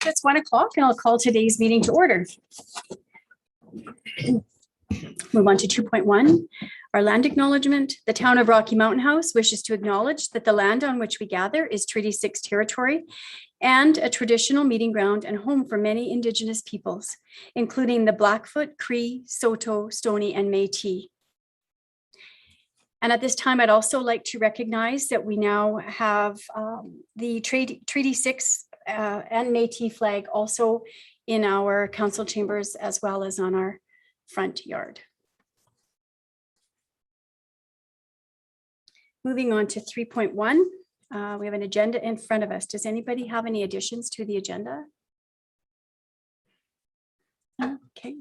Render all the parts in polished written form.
It's 1 o'clock and I'll call today's meeting to order. Move on to 2.1. Our land acknowledgement. The town of Rocky Mountain House wishes to acknowledge that the land on which we gather is Treaty 6 territory and a traditional meeting ground and home for many Indigenous peoples, including the Blackfoot, Cree, Saulteaux, Stoney, and Métis. And at this time, I'd also like to recognize that we now have the Treaty 6 and Métis flag also in our council chambers as well as on our front yard. Moving on to 3.1, we have an agenda in front of us. Does anybody have any additions to the agenda? Okay,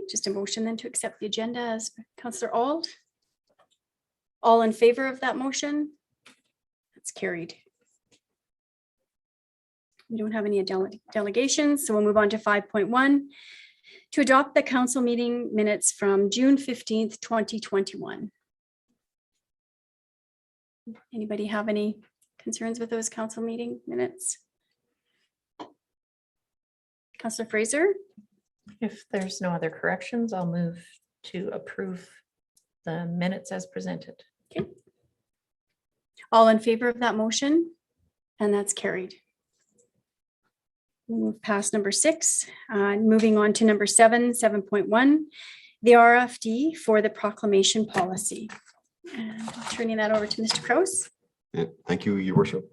just a motion then to accept the agenda as Councillor Auld. All in favor of that motion? That's carried. We don't have any delegations, so we'll move on to 5.1 to adopt the council meeting minutes from June 15th, 2021. Anybody have any concerns with those council meeting minutes? Councillor Fraser? If there's no other corrections, I'll move to approve the minutes as presented. Okay. All in favor of that motion? And that's carried. We'll move past number 6, moving on to number 7.1, the RFD for the proclamation policy. And turning that over to Mr. Krause. Yeah, thank you, Your Worship.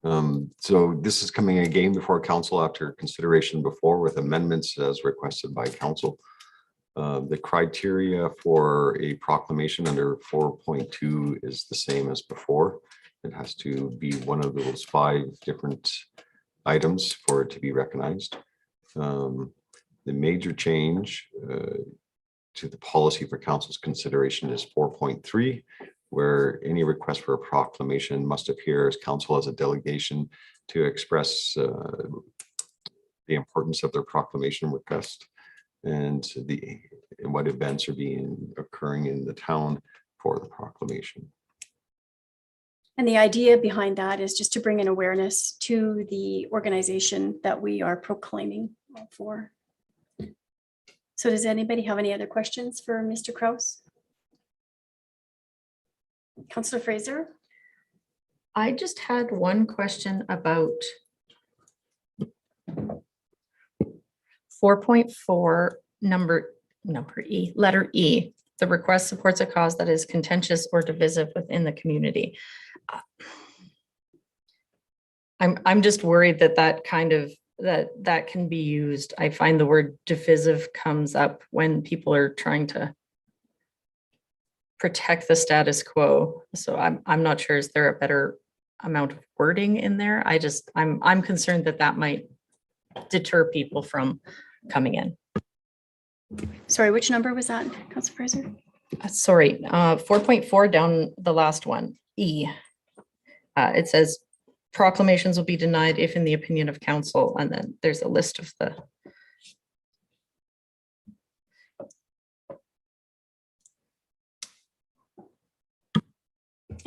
So this is coming again before council after consideration before with amendments as requested by council. The criteria for a proclamation under 4.2 is the same as before. It has to be one of those 5 different items for it to be recognized. The major change to the policy for council's consideration is 4.3, where any request for a proclamation must appear as council as a delegation to express the importance of their proclamation request and what events are occurring in the town for the proclamation. And the idea behind that is just to bring an awareness to the organization that we are proclaiming for. So does anybody have any other questions for Mr. Krause? Councillor Fraser? I just had one question about 4.4 letter E. The request supports a cause that is contentious or divisive within the community. I'm just worried that that can be used. I find the word divisive comes up when people are trying to protect the status quo. So I'm not sure, is there a better amount of wording in there? I'm concerned that might deter people from coming in. Sorry, which number was that, Councillor Fraser? Sorry, 4.4 down the last one, E. It says proclamations will be denied if in the opinion of council, and then there's a list of the.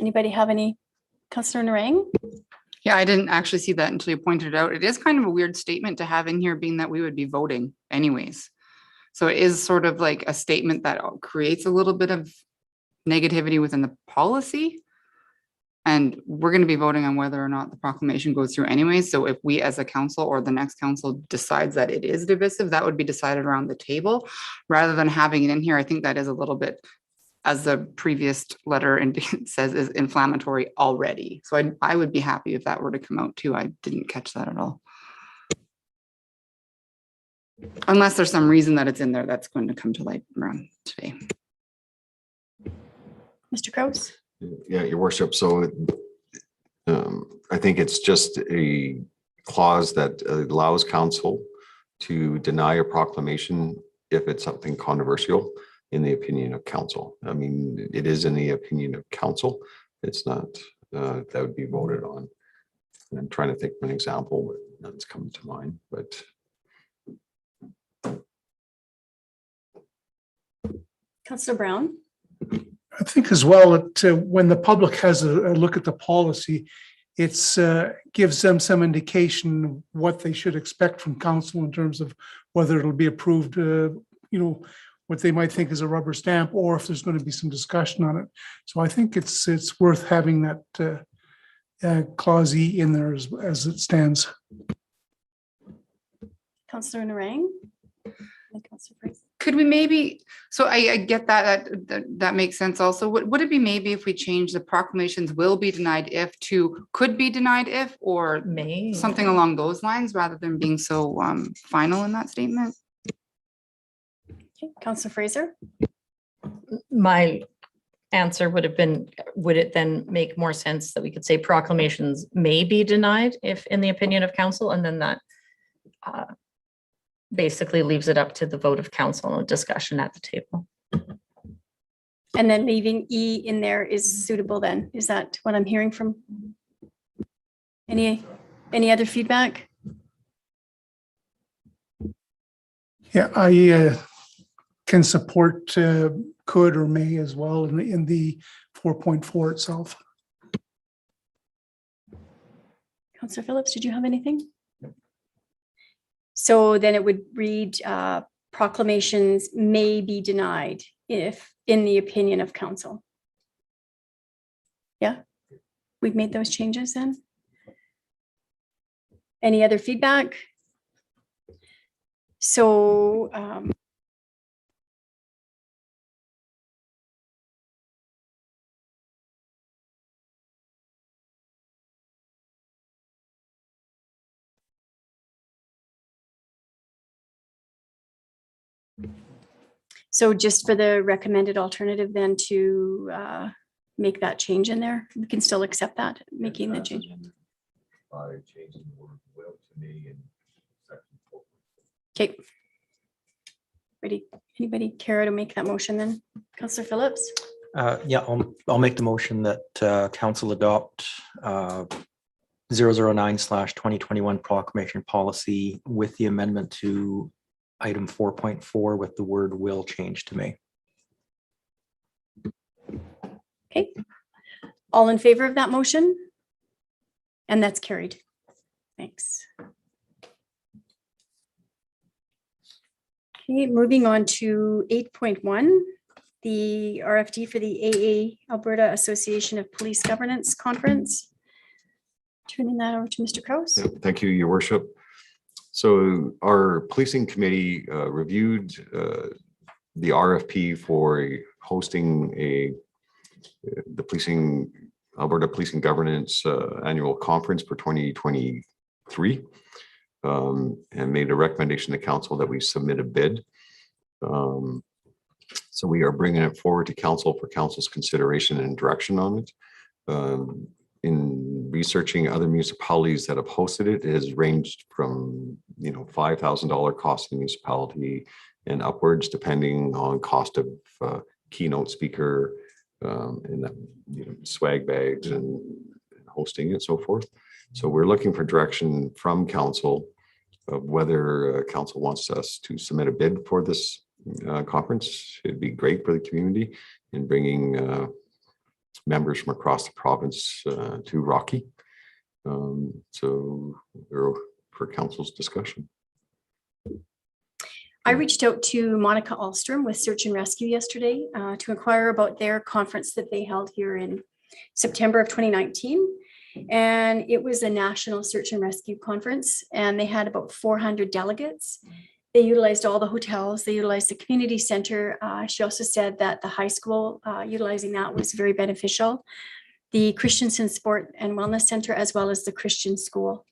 Anybody have any? Councillor Narang? Yeah, I didn't actually see that until you pointed it out. It is kind of a weird statement to have in here, being that we would be voting anyways. So it is sort of like a statement that creates a little bit of negativity within the policy. And we're going to be voting on whether or not the proclamation goes through anyway. So if we as a council or the next council decides that it is divisive, that would be decided around the table rather than having it in here. I think that is a little bit, as the previous letter says, is inflammatory already. So I would be happy if that were to come out too. I didn't catch that at all. Unless there's some reason that it's in there that's going to come to light around today. Mr. Krause? Yeah, Your Worship. So I think it's just a clause that allows council to deny a proclamation if it's something controversial in the opinion of council. I mean, it is in the opinion of council. It's not that would be voted on. And I'm trying to think of an example, but none's coming to mind. But Councillor Brown? I think as well that when the public has a look at the policy, it's gives them some indication of what they should expect from council in terms of whether it'll be approved, what they might think is a rubber stamp, or if there's going to be some discussion on it. So I think it's worth having that clause E in there as it stands. Councillor Narang? And Councillor Fraser. Could we maybe, so I get that makes sense also. Would it be maybe if we change the proclamations will be denied if to could be denied if, or May. something along those lines rather than being so final in that statement? Okay, Councillor Fraser? My answer would have been, would it then make more sense that we could say proclamations may be denied if in the opinion of council, and then that basically leaves it up to the vote of council and discussion at the table. And then leaving E in there is suitable then? Is that what I'm hearing from? Any other feedback? Yeah, I can support could or may as well in the 4.4 itself. Councillor Phillips, did you have anything? So then it would read proclamations may be denied if in the opinion of council. Yeah, we've made those changes then. Any other feedback? So just for the recommended alternative then to make that change in there, we can still accept that, making the change. By changing the word will to me in section 4. Okay. Ready? Anybody care to make that motion then? Councillor Phillips? Yeah, I'll make the motion that council adopt 009/2021 proclamation policy with the amendment to item 4.4 with the word will change to may. Okay. All in favor of that motion? And that's carried. Thanks. Okay, moving on to 8.1, the RFD for the AA Alberta Association of Police Governance Conference. Turning that over to Mr. Kraus. Yeah, thank you, Your Worship. So our policing committee reviewed the RFP for hosting the Alberta Policing Governance Annual Conference for 2023 and made a recommendation to council that we submit a bid. So we are bringing it forward to council for council's consideration and direction on it. In researching other municipalities that have hosted it, it has ranged from $5,000 cost in municipality and upwards, depending on cost of keynote speaker and swag bags and hosting and so forth. So we're looking for direction from council of whether council wants us to submit a bid for this conference. It'd be great for the community in bringing members from across the province to Rocky. So we're for council's discussion. I reached out to Monica Alstrom with Search and Rescue yesterday to inquire about their conference that they held here in September of 2019. And it was a national search and rescue conference, and they had about 400 delegates. They utilized all the hotels, they utilized the community center. She also said that the high school utilizing that was very beneficial. The Christensen Sport and Wellness Center, as well as the Christian school.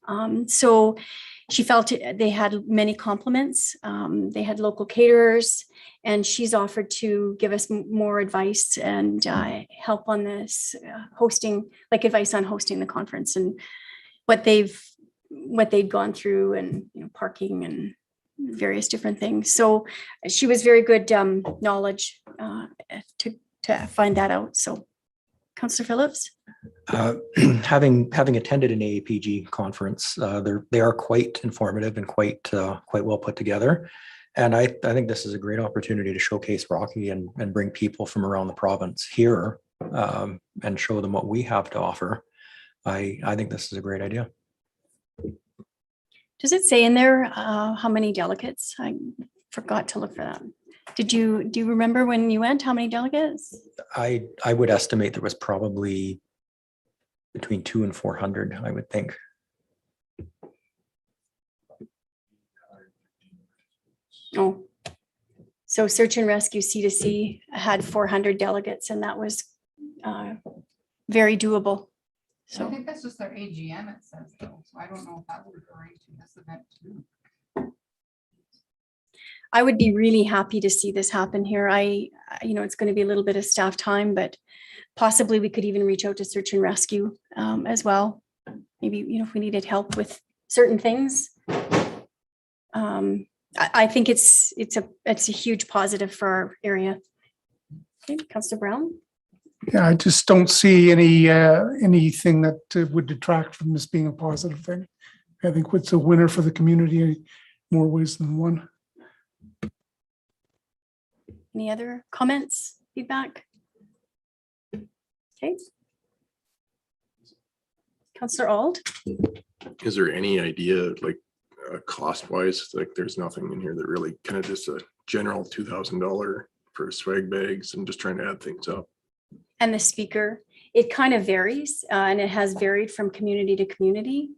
So she felt they had many compliments. They had local caterers, and she's offered to give us more advice and help on this hosting, like advice on hosting the conference and what they'd gone through, and parking and various different things. So she was very good knowledge to find that out. So Councillor Phillips? Having attended an AAPG conference, they are quite informative and quite well put together. And I think this is a great opportunity to showcase Rocky and bring people from around the province here and show them what we have to offer. I think this is a great idea. Does it say in there how many delegates? I forgot to look for that. Do you remember when you went, how many delegates? I would estimate there was probably between 200 and 400, I would think. Oh, so search and rescue C2C had 400 delegates, and that was very doable. I So think that's just their AGM, it says though, so I don't know if that's referring to this event too. I would be really happy to see this happen here. It's going to be a little bit of staff time, but possibly we could even reach out to search and rescue as well. Maybe, if we needed help with certain things. I think it's a huge positive for our area. Okay, Councillor Brown. Yeah, I just don't see anything that would detract from this being a positive thing. I think it's a winner for the community in more ways than one. Any other comments, feedback? Okay. Councillor Auld. Is there any idea, like, cost wise, like there's nothing in here that really kind of just a general $2,000 for swag bags and just trying to add things up? And the speaker, it kind of varies and it has varied from community to community.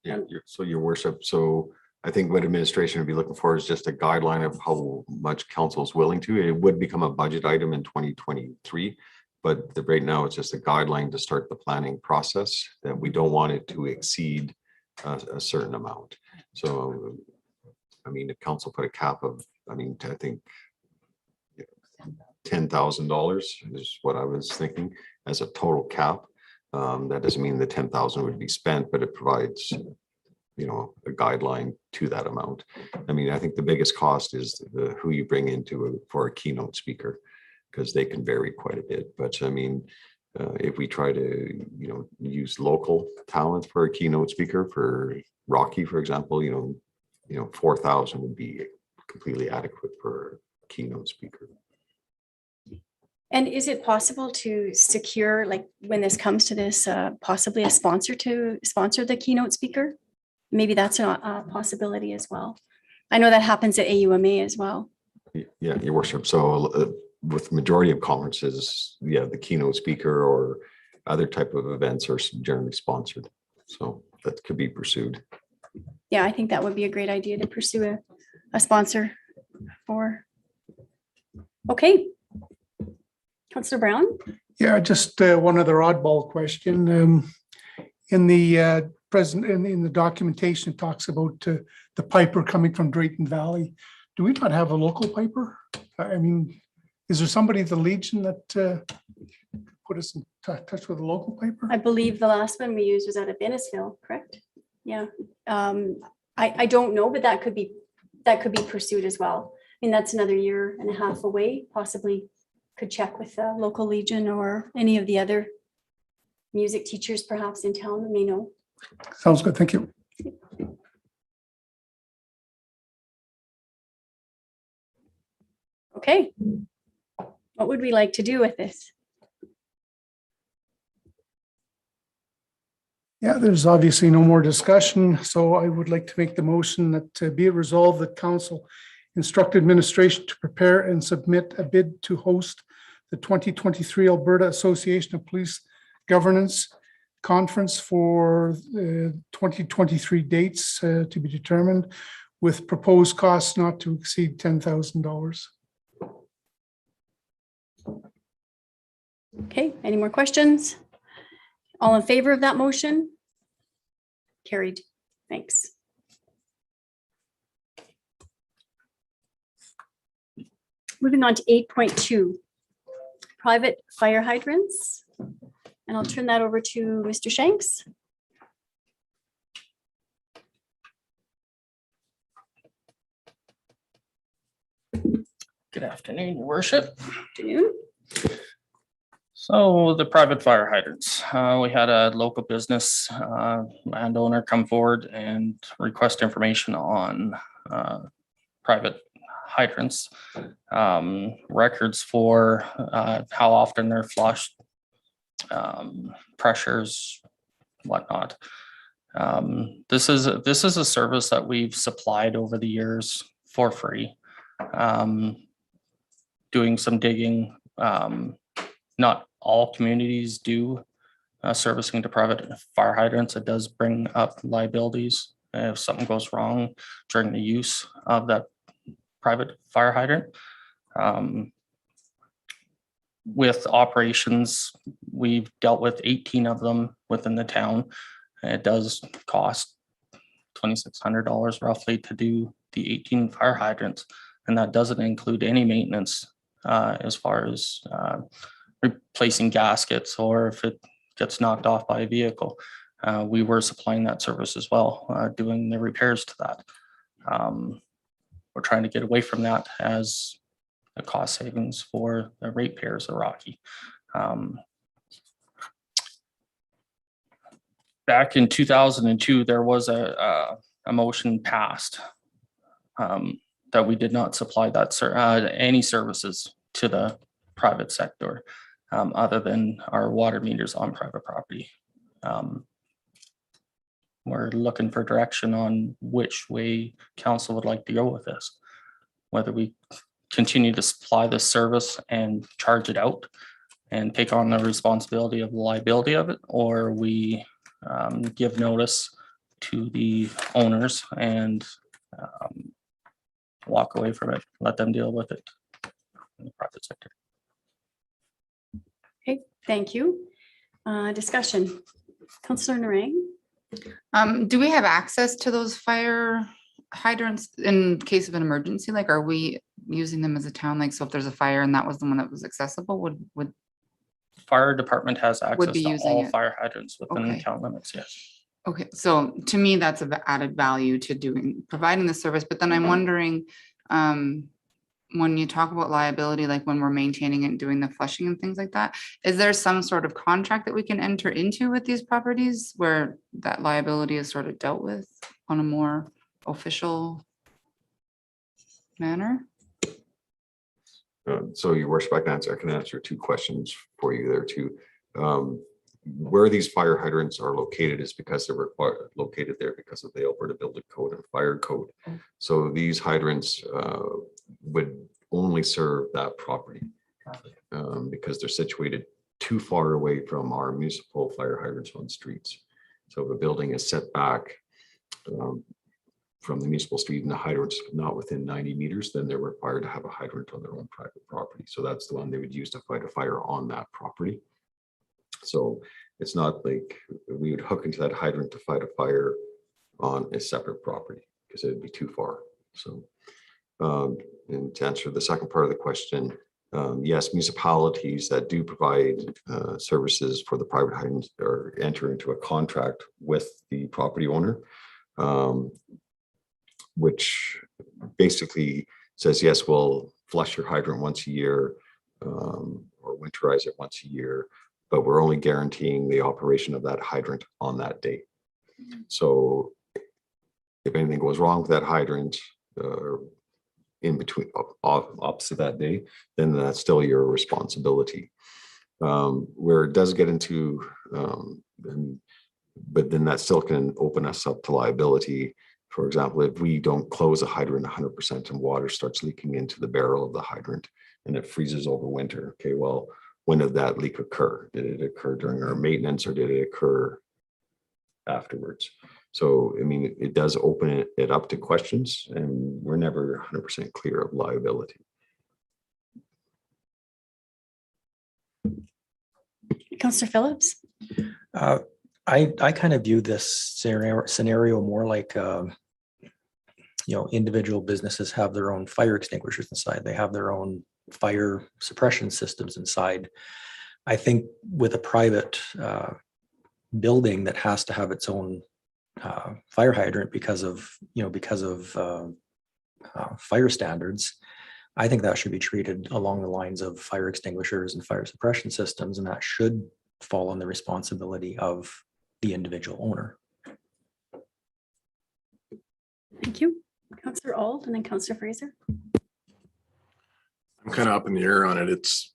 Yeah, so your worship, so I think what administration would be looking for is just a guideline of how much council is willing to. It would become a budget item in 2023, but right now it's just a guideline to start the planning process, that we don't want it to exceed a certain amount. So, I mean, if council put a cap of, I think $10,000 is what I was thinking as a total cap. That doesn't mean the 10,000 would be spent, but it provides, a guideline to that amount. I mean, I think the biggest cost is who you bring into for a keynote speaker, because they can vary quite a bit. But I mean, if we try to, use local talent for a keynote speaker for Rocky, for example, 4,000 would be completely adequate for a keynote speaker. And is it possible to secure, like when this comes to this, possibly a sponsor to sponsor the keynote speaker? Maybe that's a possibility as well. I know that happens at AUMA as well. Yeah, your worship. So with majority of conferences, the keynote speaker or other type of events are generally sponsored. So that could be pursued. Yeah, I think that would be a great idea to pursue a sponsor for. Okay. Councillor Brown. Yeah, just one other oddball question. In the in the documentation, it talks about the piper coming from Drayton Valley. Do we not have a local piper? I mean, is there somebody at the Legion that put us in touch with a local piper? I believe the last one we used was out of Innisfil, correct? Yeah. I don't know, but that could be pursued as well. I mean, that's another 1.5 years away, possibly. Could check with the local Legion or any of the other music teachers perhaps in town that may know. Sounds good. Thank you. Okay. What would we like to do with this? Yeah, there's obviously no more discussion, so I would like to make the motion that be it resolved that council instruct administration to prepare and submit a bid to host the 2023 Alberta Association of Police Governance Conference for 2023 dates to be determined, with proposed costs not to exceed $10,000. Okay, any more questions? All in favor of that motion? Carried. Thanks. Moving on to 8.2, private fire hydrants. And I'll turn that over to Mr. Shanks. Good afternoon, Your Worship. Afternoon. So the private fire hydrants, we had a local business landowner come forward and request information on private hydrants, records for how often they're flushed, pressures, whatnot. This is a service that we've supplied over the years for free. Doing some digging. Not all communities do servicing to private fire hydrants. It does bring up liabilities if something goes wrong during the use of that private fire hydrant. With operations, we've dealt with 18 of them within the town. It does cost $2,600 roughly to do the 18 fire hydrants, and that doesn't include any maintenance as far as replacing gaskets or if it gets knocked off by a vehicle. We were supplying that service as well, doing the repairs to that. We're trying to get away from that as the cost savings for the ratepayers of Rocky. Back in 2002, there was a motion passed that we did not supply that any services to the private sector other than our water meters on private property. We're looking for direction on which way council would like to go with this, whether we continue to supply this service and charge it out and take on the responsibility of the liability of it, or we give notice to the owners and walk away from it, let them deal with it in the private sector. Okay, thank you. Discussion. Councillor Narang? Do we have access to those fire hydrants in case of an emergency? Like, are we using them as a town? Like, so if there's a fire and that was the one that was accessible, would Fire department has access be to using all it. fire hydrants within the Okay. town limits, yes. Okay, so to me, that's of added value to providing the service, but then I'm wondering, when you talk about liability, like when we're maintaining and doing the flushing and things like that, is there some sort of contract that we can enter into with these properties where that liability is sort of dealt with on a more official manner? So your worship, I can answer two questions for you there too. Where these fire hydrants are located is because they're located there because of the Alberta Building Code and Fire Code. So these hydrants would only serve that property because they're situated too far away from our municipal fire hydrants on streets. So if a building is set back from the municipal street and the hydrant's not within 90 meters, then they're required to have a hydrant on their own private property. So that's the one they would use to fight a fire on that property. So it's not like we would hook into that hydrant to fight a fire on a separate property because it would be too far. So, and to answer the second part of the question, yes, municipalities that do provide services for the private hydrants or enter into a contract with the property owner, which basically says, yes, we'll flush your hydrant once a year or winterize it once a year, but we're only guaranteeing the operation of that hydrant on that date. So if anything goes wrong with that hydrant in between opposite that day, then that's still your responsibility. Where it does get into, but then that still can open us up to liability. For example, if we don't close a hydrant 100% and water starts leaking into the barrel of the hydrant and it freezes over winter, okay, well, when did that leak occur? Did it occur during our maintenance or did it occur afterwards? So, I mean, it does open it up to questions and we're never 100% clear of liability. Councillor Phillips? I kind of view this scenario more like, individual businesses have their own fire extinguishers inside. They have their own fire suppression systems inside. I think with a private building that has to have its own fire hydrant because of fire standards, I think that should be treated along the lines of fire extinguishers and fire suppression systems, and that should fall on the responsibility of the individual owner. Thank you. Councillor Auld and then Councillor Fraser. I'm kind of up in the air on it. It's,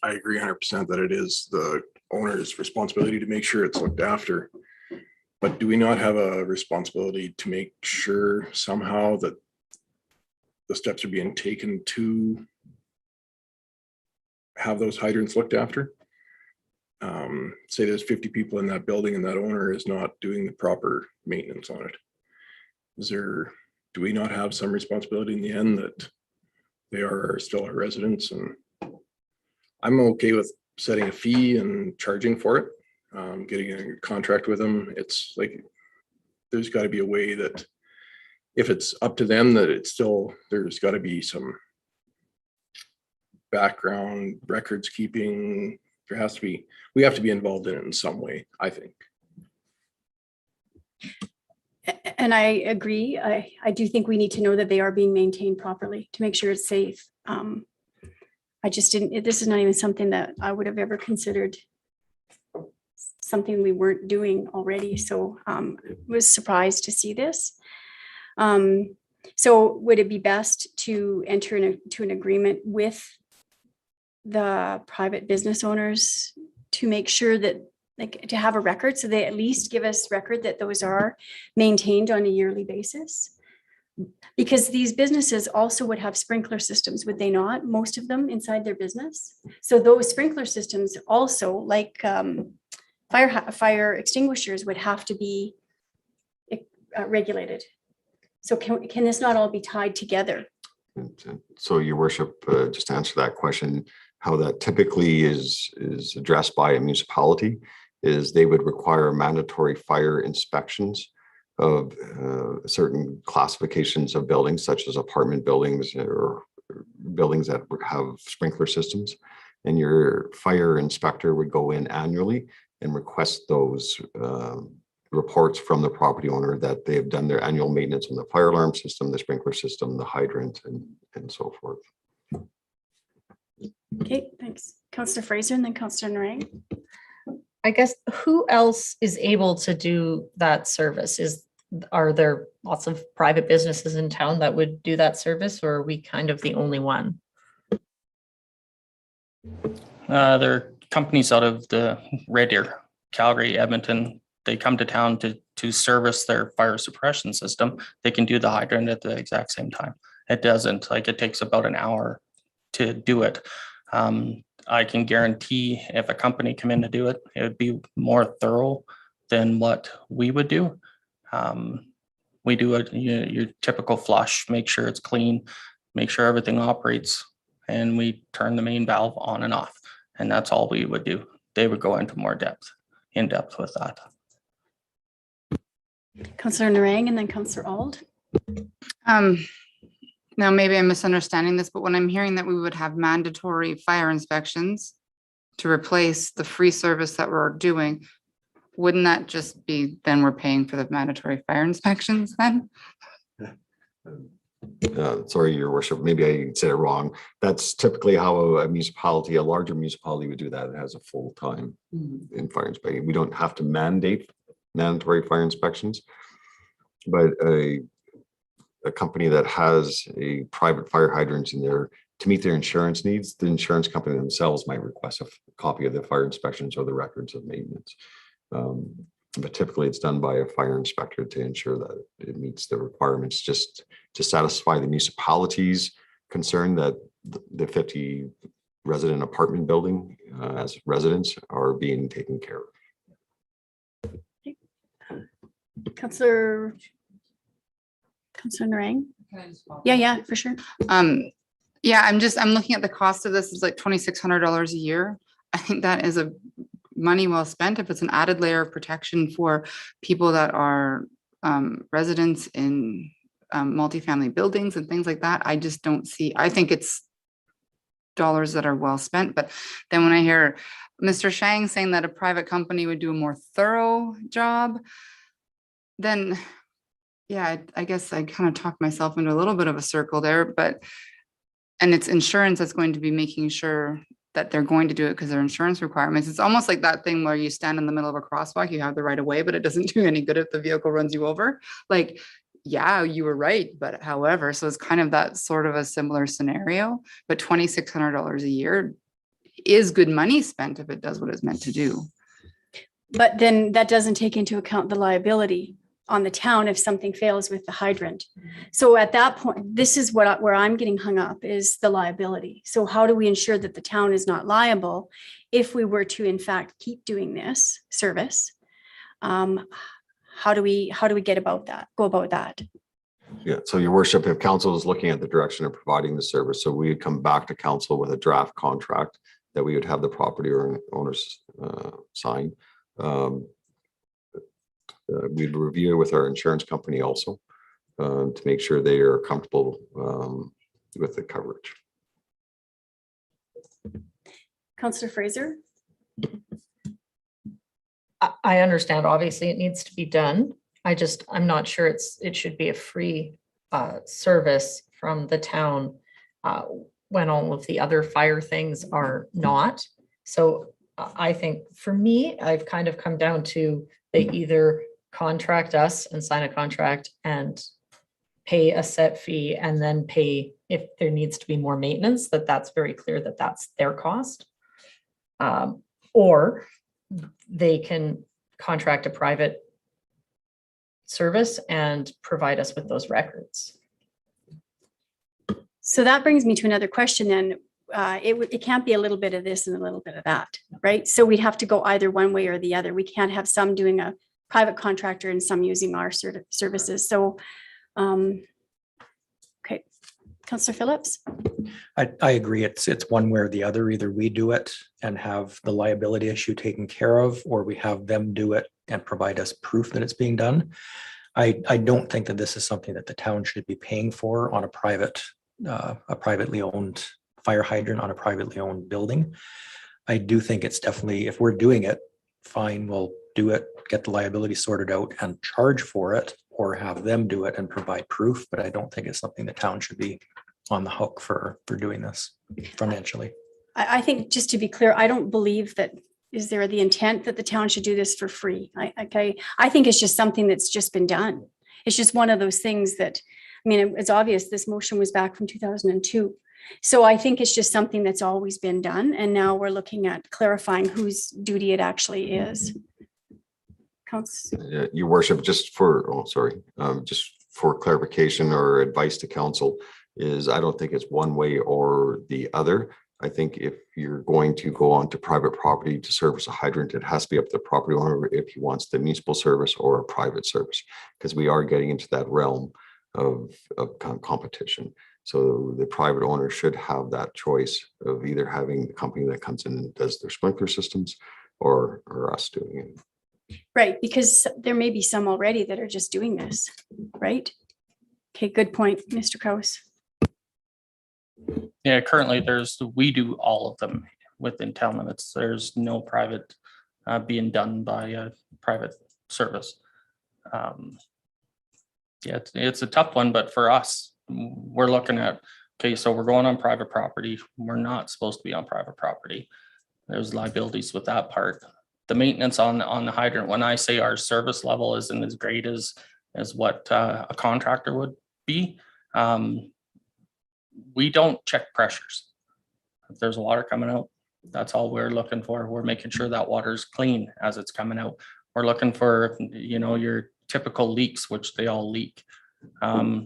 I agree 100% that it is the owner's responsibility to make sure it's looked after. But do we not have a responsibility to make sure somehow that the steps are being taken to have those hydrants looked after? Say there's 50 people in that building and that owner is not doing the proper maintenance on it. Do we not have some responsibility in the end that they are still our residents? And I'm okay with setting a fee and charging for it, getting a contract with them. It's like, there's got to be a way that if it's up to them, that it's still, there's got to be some background records keeping. There has to be, we have to be involved in it in some way, I think. And I agree. I do think we need to know that they are being maintained properly to make sure it's safe. I just didn't, this is not even something that I would have ever considered something we weren't doing already. So was surprised to see this. So would it be best to enter into an agreement with the private business owners to make sure that, like, to have a record, so they at least give us record that those are maintained on a yearly basis? Because these businesses also would have sprinkler systems, would they not? Most of them inside their business. So those sprinkler systems also, like fire extinguishers, would have to be regulated. So can this not all be tied together? So your worship, just to answer that question, how that typically is addressed by a municipality is they would require mandatory fire inspections of certain classifications of buildings, such as apartment buildings or buildings that have sprinkler systems. And your fire inspector would go in annually and request those reports from the property owner that they have done their annual maintenance on the fire alarm system, the sprinkler system, the hydrant, and so forth. Okay, thanks. Councillor Fraser and then Councillor Narang. I guess who else is able to do that service? Are there lots of private businesses in town that would do that service, or are we kind of the only one? There are companies out of the Red Deer, Calgary, Edmonton. They come to town to service their fire suppression system. They can do the hydrant at the exact same time. It doesn't, like, it takes about an hour to do it. I can guarantee if a company come in to do it, it would be more thorough than what we would do. We do your typical flush, make sure it's clean, make sure everything operates, and we turn the main valve on and off. And that's all we would do. They would go into more in depth with that. Councillor Narang and then Councillor Ald. Now, maybe I'm misunderstanding this, but when I'm hearing that we would have mandatory fire inspections to replace the free service that we're doing, wouldn't that just be, then we're paying for the mandatory fire inspections then? Sorry, your worship, maybe I said it wrong. That's typically how a municipality, a larger municipality would do that. It has a full time in fire inspection. We don't have to mandate mandatory fire inspections, but a company that has a private fire hydrant in there to meet their insurance needs, the insurance company themselves might request a copy of the fire inspections or the records of maintenance. But typically it's done by a fire inspector to ensure that it meets the requirements, just to satisfy the municipality's concern that the 50 resident apartment building as residents are being taken care of. Councillor Narang. Yeah, for sure. Yeah, I'm looking at the cost of this. It's like $2,600 a year. I think that is a money well spent if it's an added layer of protection for people that are residents in multifamily buildings and things like that. I just don't see, I think it's dollars that are well spent. But then when I hear Mr. Shang saying that a private company would do a more thorough job, then yeah, I guess I kind of talked myself into a little bit of a circle there, and it's insurance that's going to be making sure that they're going to do it because their insurance requirements. It's almost like that thing where you stand in the middle of a crosswalk, you have the right of way, but it doesn't do any good if the vehicle runs you over. Like, yeah, you were right, but however, so it's kind of that sort of a similar scenario, but $2,600 a year, is good money spent if it does what it's meant to do. But then that doesn't take into account the liability on the town if something fails with the hydrant. So at that point, this is where I'm getting hung up, is the liability. So how do we ensure that the town is not liable if we were to in fact keep doing this service? How do we go about that? Yeah, so your worship, if council is looking at the direction of providing the service, so we would come back to council with a draft contract that we would have the property owners sign. We'd review it with our insurance company also to make sure they are comfortable with the coverage. Councillor Fraser? I understand, obviously it needs to be done. I'm not sure it should be a free service from the town when all of the other fire things are not. So I think for me, I've kind of come down to they either contract us and sign a contract and pay a set fee and then pay if there needs to be more maintenance, that's very clear that that's their cost. Or they can contract a private service and provide us with those records. So that brings me to another question then. It can't be a little bit of this and a little bit of that, right? So we'd have to go either one way or the other. We can't have some doing a private contractor and some using our services. So, okay, Councillor Phillips? I agree. It's one way or the other. Either we do it and have the liability issue taken care of, or we have them do it and provide us proof that it's being done. I don't think that this is something that the town should be paying for on a privately owned fire hydrant on a privately owned building. I do think it's definitely, if we're doing it, fine, we'll do it, get the liability sorted out and charge for it, or have them do it and provide proof. But I don't think it's something the town should be on the hook for doing this financially. I think, just to be clear, I don't believe that, is there the intent that the town should do this for free? I think it's just something that's just been done. It's just one of those things that, I mean, it's obvious this motion was back from 2002. So I think it's just something that's always been done. And now we're looking at clarifying whose duty it actually is. Your worship, just for clarification or advice to council is I don't think it's one way or the other. I think if you're going to go onto private property to service a hydrant, it has to be up to the property owner if he wants the municipal service or a private service, because we are getting into that realm of competition. So the private owner should have that choice of either having the company that comes in and does their sprinkler systems or us doing it. Right, because there may be some already that are just doing this, right? Okay, good point, Mr. Kraus. Yeah, currently we do all of them within town limits. There's no private being done by a private service. Yeah, it's a tough one, but for us, we're looking at, okay, so we're going on private property. We're not supposed to be on private property. There's liabilities with that part. The maintenance on the hydrant, when I say our service level isn't as great as what a contractor would be, we don't check pressures. If there's water coming out, that's all we're looking for. We're making sure that water's clean as it's coming out. We're looking for, your typical leaks, which they all leak,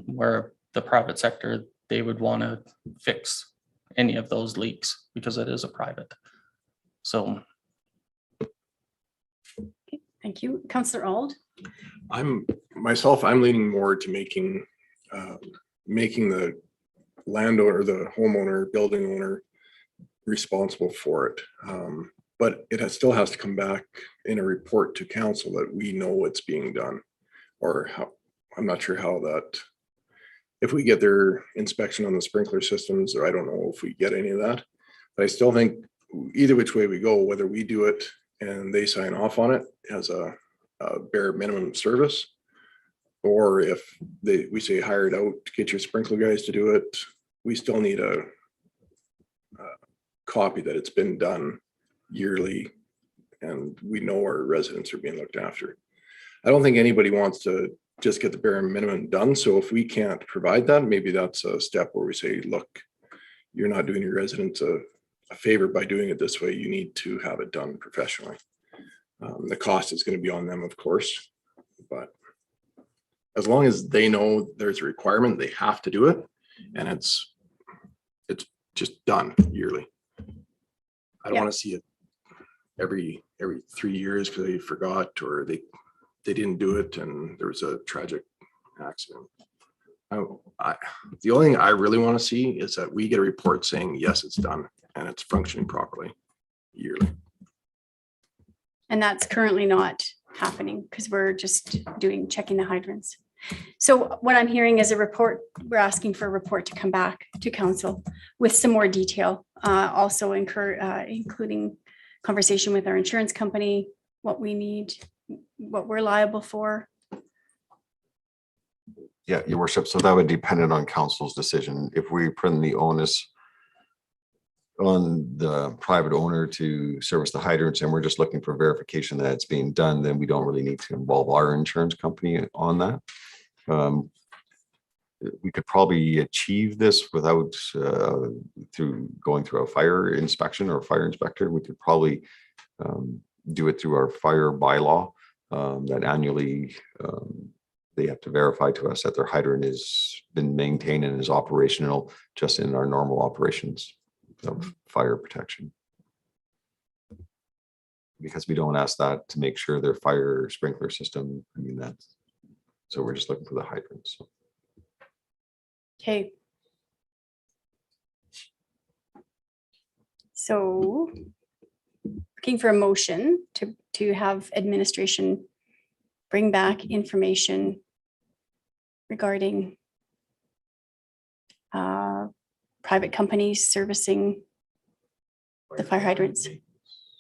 where the private sector, they would want to fix any of those leaks because it is a private. So. Okay, thank you. Councillor Auld? I'm leaning more to making the landowner, the homeowner, building owner responsible for it. But it still has to come back in a report to council that we know what's being done, or how. I'm not sure how that, if we get their inspection on the sprinkler systems, or I don't know if we get any of that. But I still think either which way we go, whether we do it and they sign off on it as a bare minimum service, or if we say hire it out to get your sprinkler guys to do it, we still need a copy that it's been done yearly and we know our residents are being looked after. I don't think anybody wants to just get the bare minimum done. So if we can't provide that, maybe that's a step where we say, look, you're not doing your residents a a favor by doing it this way. You need to have it done professionally. The cost is going to be on them, of course, but as long as they know there's a requirement, they have to do it, and it's just done yearly. I don't Yeah. want to see it every 3 years because they forgot or they didn't do it and there was a tragic accident. The only thing I really want to see is that we get a report saying, yes, it's done and it's functioning properly yearly. And that's currently not happening because we're just checking the hydrants. So what I'm hearing is a report, we're asking for a report to come back to council with some more detail, also including conversation with our insurance company, what we need, what we're liable for. Yeah, your worship. So that would depend on council's decision. If we put the onus on the private owner to service the hydrants and we're just looking for verification that it's being done, then we don't really need to involve our insurance company on that. We could probably achieve this without going through a fire inspection or a fire inspector. We could probably do it through our fire bylaw that annually they have to verify to us that their hydrant has been maintained and is operational just in our normal operations of fire protection. Because we don't ask that to make sure their fire sprinkler system, I mean, that's, so we're just looking for the hydrants. So. Okay. So looking for a motion to have administration bring back information regarding private companies servicing the fire hydrants,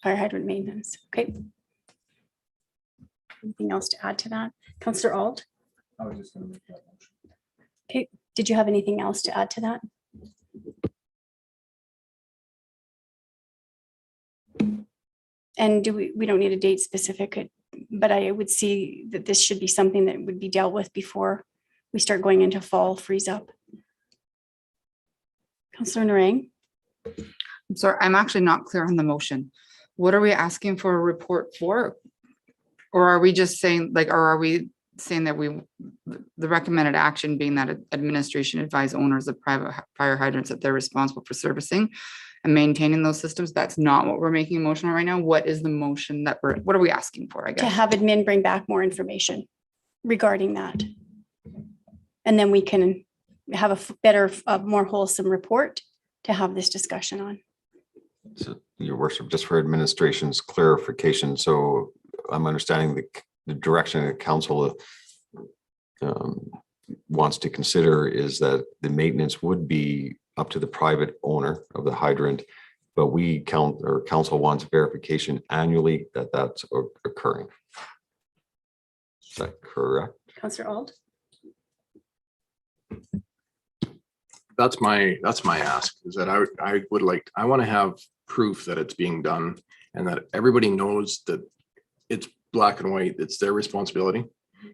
fire hydrant maintenance. Okay. Anything else to add to that? Councillor Ault? I was just going to make that motion. Okay. Did you have anything else to add to that? And we don't need a date specific, but I would see that this should be something that would be dealt with before we start going into fall freeze up. Councillor Narang? I'm sorry, I'm actually not clear on the motion. What are we asking for a report for? Or are we just saying like, or are we saying that the recommended action being that administration advise owners of private fire hydrants that they're responsible for servicing and maintaining those systems? That's not what we're making a motion on right now. What is the motion that what are we asking for, I guess? To have admin bring back more information regarding that. And then we can have a better, more wholesome report to have this discussion on. So, your worship, just for administration's clarification, so I'm understanding the direction that council wants to consider is that the maintenance would be up to the private owner of the hydrant, but council wants verification annually that that's occurring. Is that correct? Councillor Ault? That's my ask, is that I want to have proof that it's being done and that everybody knows that it's black and white. It's their responsibility.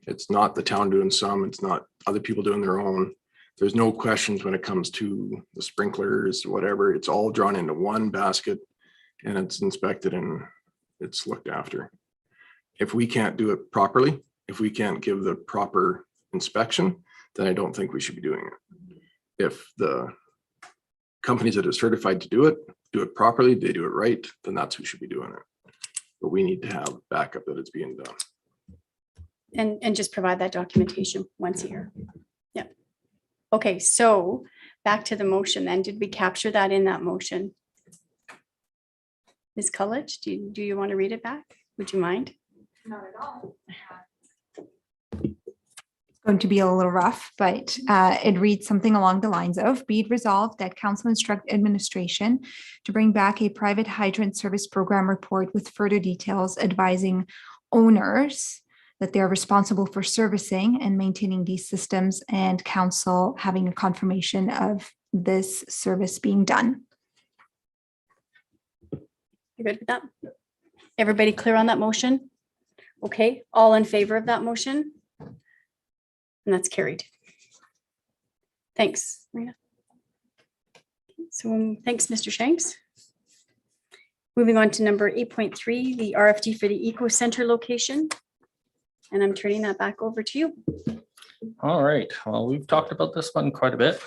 It's not the town doing some, it's not other people doing their own. There's no questions when it comes to the sprinklers, whatever. It's all drawn into one basket and it's inspected and it's looked after. If we can't do it properly, if we can't give the proper inspection, then I don't think we should be doing it. If the companies that are certified to do it properly, they do it right, then that's who should be doing it. But we need to have backup that it's being done. And just provide that documentation once a year. Yeah. Okay, so back to the motion then. Did we capture that in that motion? Ms. Cullage, do you want to read it back? Would you mind? Not at all. Going to be a little rough, but it reads something along the lines of, be it resolved that council instruct administration to bring back a private hydrant service program report with further details advising owners that they are responsible for servicing and maintaining these systems, and council having a confirmation of this service being done. You good with that? Everybody clear on that motion? Okay, all in favor of that motion? And that's carried. Thanks, Marina. So thanks, Mr. Shanks. Moving on to number 8.3, the RFD for the Eco Center location. And I'm turning that back over to you. All right, well, we've talked about this one quite a bit.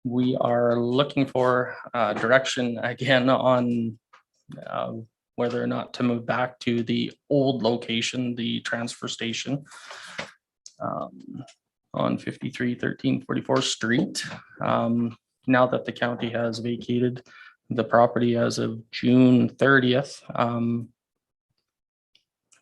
We are looking for direction again on whether or not to move back to the old location, the transfer station on 5313 44th Street. Now that the county has vacated the property as of June 30th,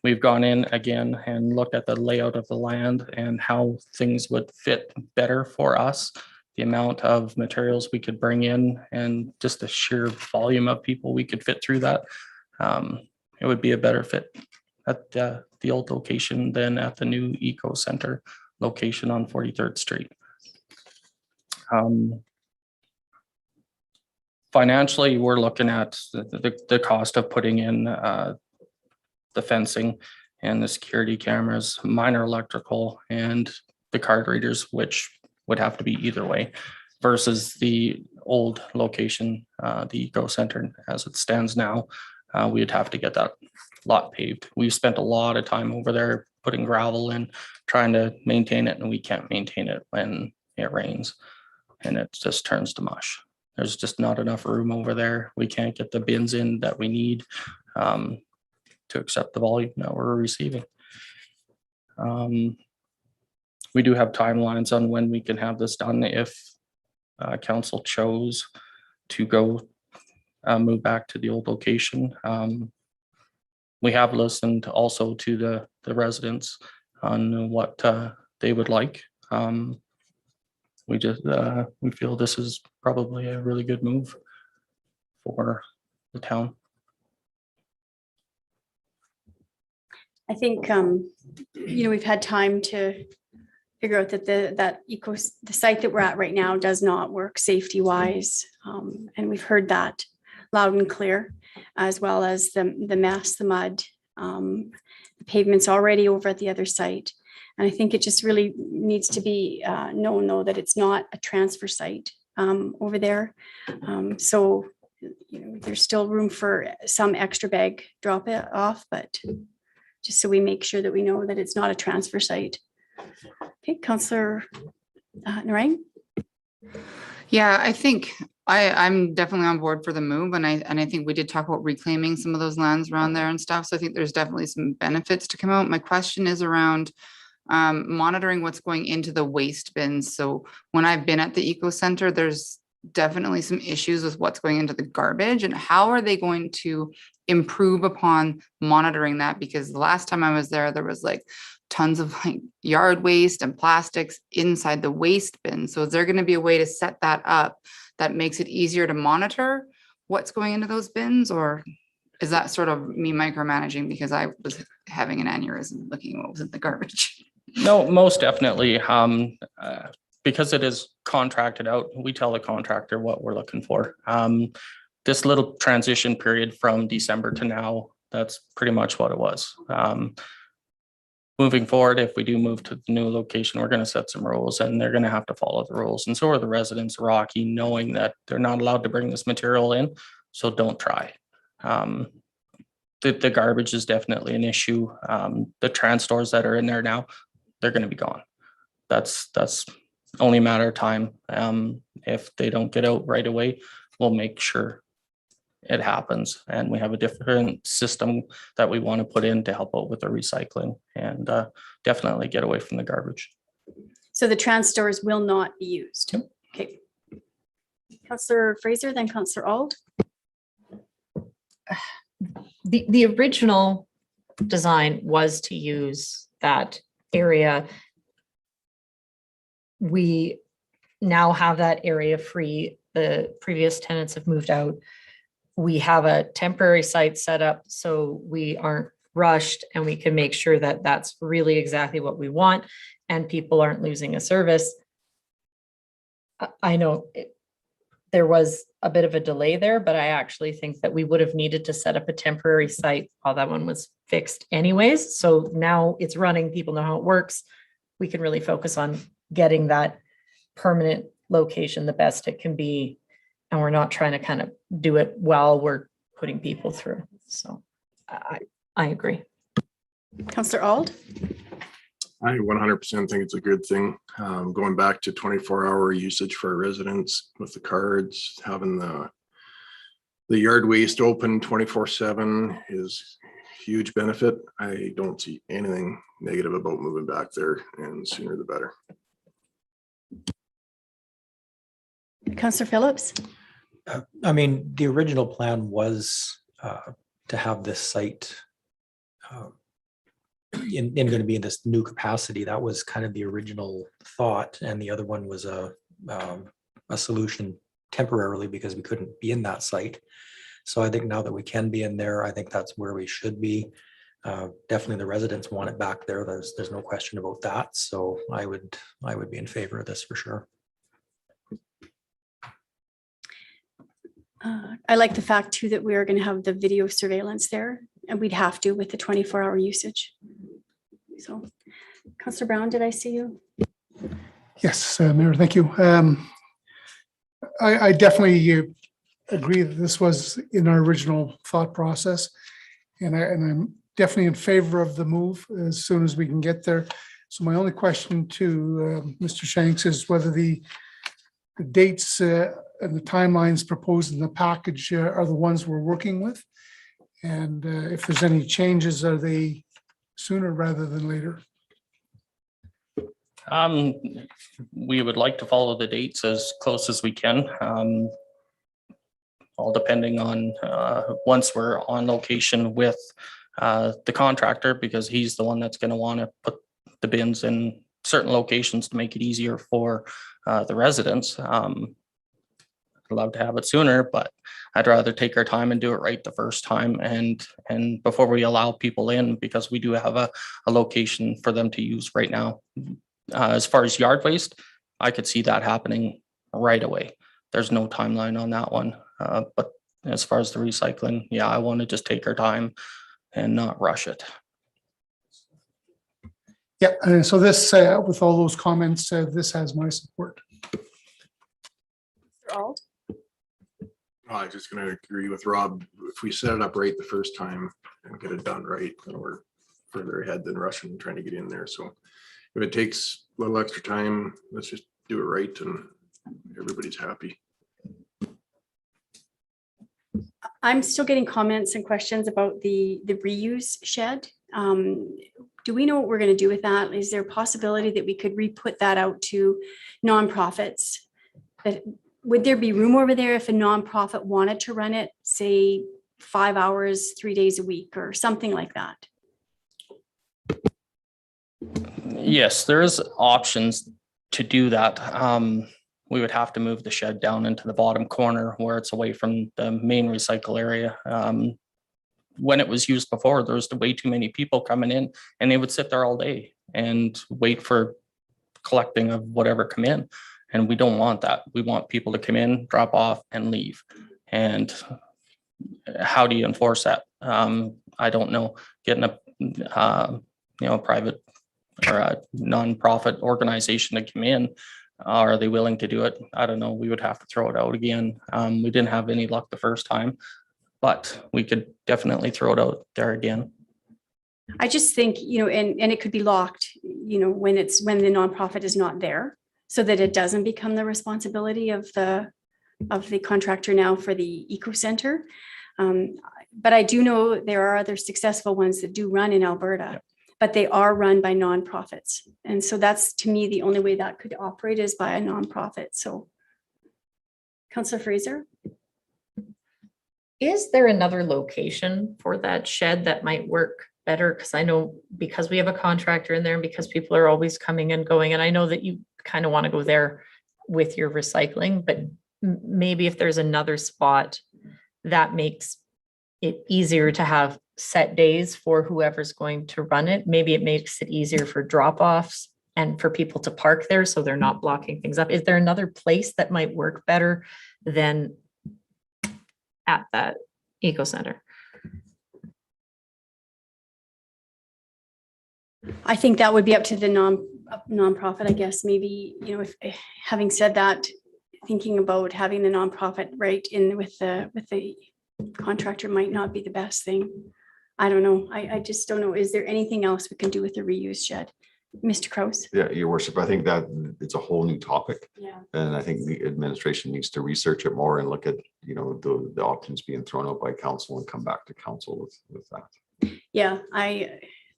we've gone in again and looked at the layout of the land and how things would fit better for us, the amount of materials we could bring in and just the sheer volume of people we could fit through that. It would be a better fit at the old location than at the new Eco Center location on 43rd Street. Financially, we're looking at the cost of putting in the fencing and the security cameras, minor electrical, and the card readers, which would have to be either way, versus the old location, the Eco Center as it stands now. We'd have to get that lot paved. We've spent a lot of time over there putting gravel in, trying to maintain it, and we can't maintain it when it rains and it just turns to mush. There's just not enough room over there. We can't get the bins in that we need to accept the volume that we're receiving. We do have timelines on when we can have this done if council chose to go move back to the old location. We have listened also to the residents on what they would like. We feel this is probably a really good move for the town. I think, we've had time to figure out that the site that we're at right now does not work safety wise. And we've heard that loud and clear, as well as the mess, the mud, the pavements already over at the other site. And I think it just really needs to be known though that it's not a transfer site over there. So there's still room for some extra bag drop it off, but just so we make sure that we know that it's not a transfer site. Okay, Councillor Narang. Yeah, I think I'm definitely on board for the move, and I think we did talk about reclaiming some of those lands around there and stuff. So I think there's definitely some benefits to come out. My question is around monitoring what's going into the waste bins. So when I've been at the Eco Center, there's definitely some issues with what's going into the garbage, and how are they going to improve upon monitoring that? Because the last time I was there was like tons of like yard waste and plastics inside the waste bin. So is there going to be a way to set that up that makes it easier to monitor what's going into those bins? Or is that sort of me micromanaging because I was having an aneurysm looking at what was in the garbage? No, most definitely. Because it is contracted out, we tell the contractor what we're looking for. This little transition period from December to now, that's pretty much what it was. Moving forward, if we do move to the new location, we're going to set some rules and they're going to have to follow the rules. And so are the residents of Rocky, knowing that they're not allowed to bring this material in. So don't try. The garbage is definitely an issue. The trans stores that are in there now, they're going to be gone. That's only a matter of time. If they don't get out right away, we'll make sure it happens. And we have a different system that we want to put in to help out with the recycling and definitely get away from the garbage. So the trans stores will not be used. Yep. Okay. Councillor Fraser, then Councillor Auld. The original design was to use that area. We now have that area free. The previous tenants have moved out. We have a temporary site set up so we aren't rushed and we can make sure that that's really exactly what we want and people aren't losing a service. I know there was a bit of a delay there, but I actually think that we would have needed to set up a temporary site while that one was fixed anyways. So now it's running, people know how it works. We can really focus on getting that permanent location the best it can be And we're not trying to kind of do it while we're putting people through. So I agree. Councillor Ald? I 100% think it's a good thing. Going back to 24-hour usage for residents with the cards, having the yard waste open 24/7 is huge benefit. I don't see anything negative about moving back there, and sooner the better. Councillor Phillips? I mean, the original plan was to have this site in going to be in this new capacity. That was kind of the original thought, and the other one was a solution temporarily because we couldn't be in that site. So I think now that we can be in there, I think that's where we should be. Definitely the residents want it back there. There's no question about that. So I would be in favor of this for sure. I like the fact too that we are going to have the video surveillance there, and we'd have to with the 24-hour usage. So, Councillor Brown, did I see you? Yes, Mayor, thank you. I definitely agree that this was in our original thought process, and I'm definitely in favor of the move as soon as we can get there. So my only question to Mr. Shanks is whether the dates and the timelines proposed in the package are the ones we're working with, and if there's any changes, are they sooner rather than later? We would like to follow the dates as close as we can. All depending on once we're on location with the contractor, because he's the one that's going to want to put the bins in certain locations to make it easier for the residents. I'd love to have it sooner, but I'd rather take our time and do it right the first time, and before we allow people in, because we do have a location for them to use right now. As far as yard waste, I could see that happening right away. There's no timeline on that one. But as far as the recycling, yeah, I want to just take our time and not rush it. Yeah, and so this, with all those comments, this has my support. I'm just going to agree with Rob. If we set it up right the first time and get it done right, then we're further ahead than rushing and trying to get in there. So if it takes a little extra time, let's just do it right and everybody's happy. I'm still getting comments and questions about the reuse shed. Do we know what we're going to do with that? Is there a possibility that we could re-put that out to nonprofits? Would there be room over there if a nonprofit wanted to run it, say 5 hours, 3 days a week or something like that? Yes, there is options to do that. We would have to move the shed down into the bottom corner where it's away from the main recycle area. When it was used before, there was way too many people coming in, and they would sit there all day and wait for collecting of whatever come in. And we don't want that. We want people to come in, drop off, and leave. And how do you enforce that? I don't know. Getting a private or a nonprofit organization to come in, are they willing to do it? I don't know. We would have to throw it out again. We didn't have any luck the first time, but we could definitely throw it out there again. I just think, and it could be locked, when the nonprofit is not there, so that it doesn't become the responsibility of the contractor now for the eco center. But I do know there are other successful ones that do run in Alberta, but they are run by nonprofits. And so that's, to me, the only way that could operate is by a nonprofit. So, Councillor Fraser? Is there another location for that shed that might work better? Because I know, because we have a contractor in there and because people are always coming and going, and I know that you kind of want to go there with your recycling, but maybe if there's another spot that makes it easier to have set days for whoever's going to run it, maybe it makes it easier for drop-offs and for people to park there so they're not blocking things up. Is there another place that might work better than at that eco center? I think that would be up to the nonprofit, I guess. Maybe, if having said that, thinking about having the nonprofit right in with the contractor might not be the best thing. I don't know. I just don't know. Is there anything else we can do with the reuse shed? Mr. Kraus? Yeah, your worship, I think that it's a whole new topic. Yeah. And I think the administration needs to research it more and look at, you know, the options being thrown out by council and come back to council with that. Yeah,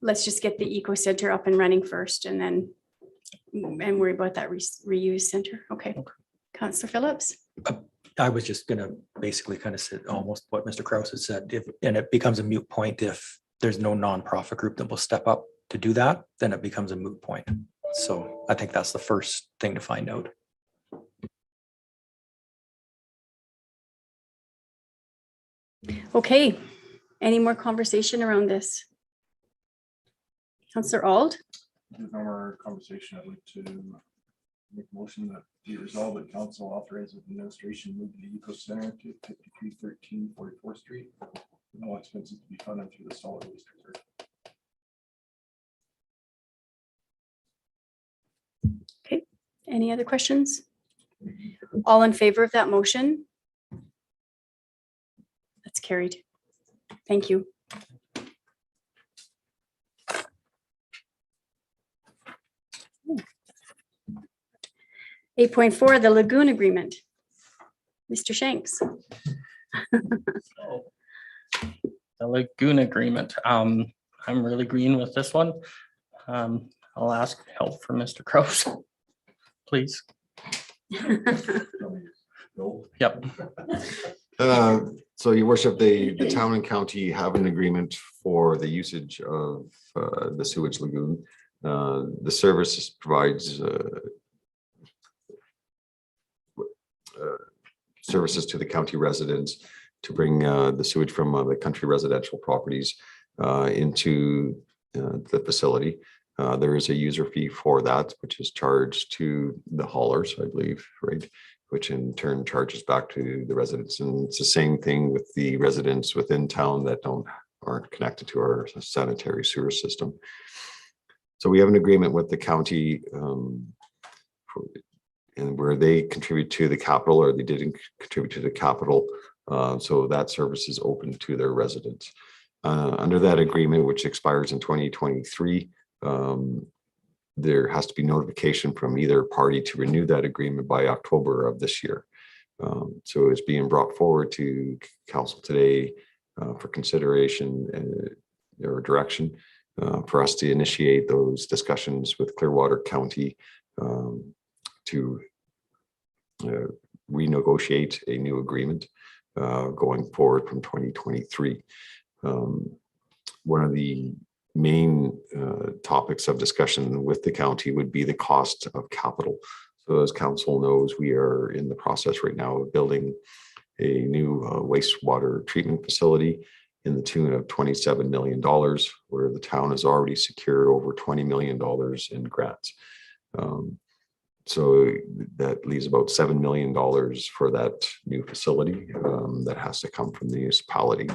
let's just get the eco center up and running first and then worry about that reuse center. Okay. Councillor Phillips? I was just gonna basically kind of say almost what Mr. Kraus had said, and it becomes a moot point if there's no nonprofit group that will step up to do that, then it becomes a moot point. So I think that's the first thing to find out. Okay, any more conversation around this? Councillor Ald? From our conversation, I'd like to make a motion that be resolved that council authorizes administration move the eco center to 5313 44th Street. with all expenses to be funded through the solid waste reserve. Okay, any other questions? All in favor of that motion? That's carried. Thank you. Ooh. 8.4, the Lagoon Agreement. Mr. Shanks. The Lagoon Agreement. I'm really green with this one. I'll ask help from Mr. Kraus, please. Yep. So your worship, the town and county have an agreement for the usage of the sewage lagoon. The service provides services to the county residents to bring the sewage from the country residential properties into the facility. There is a user fee for that, which is charged to the haulers, I believe, right? Which in turn charges back to the residents. And it's the same thing with the residents within town that aren't connected to our sanitary sewer system. So we have an agreement with the county and where they contribute to the capital, or they didn't contribute to the capital. So that service is open to their residents. Under that agreement, which expires in 2023, there has to be notification from either party to renew that agreement by October of this year. So it's being brought forward to council today for consideration or direction for us to initiate those discussions with Clearwater County to renegotiate a new agreement going forward from 2023. One of the main topics of discussion with the county would be the cost of capital. So as council knows, we are in the process right now of building a new wastewater treatment facility in the tune of $27 million, where the town has already secured over $20 million in grants. So that leaves about $7 million for that new facility that has to come from the municipality.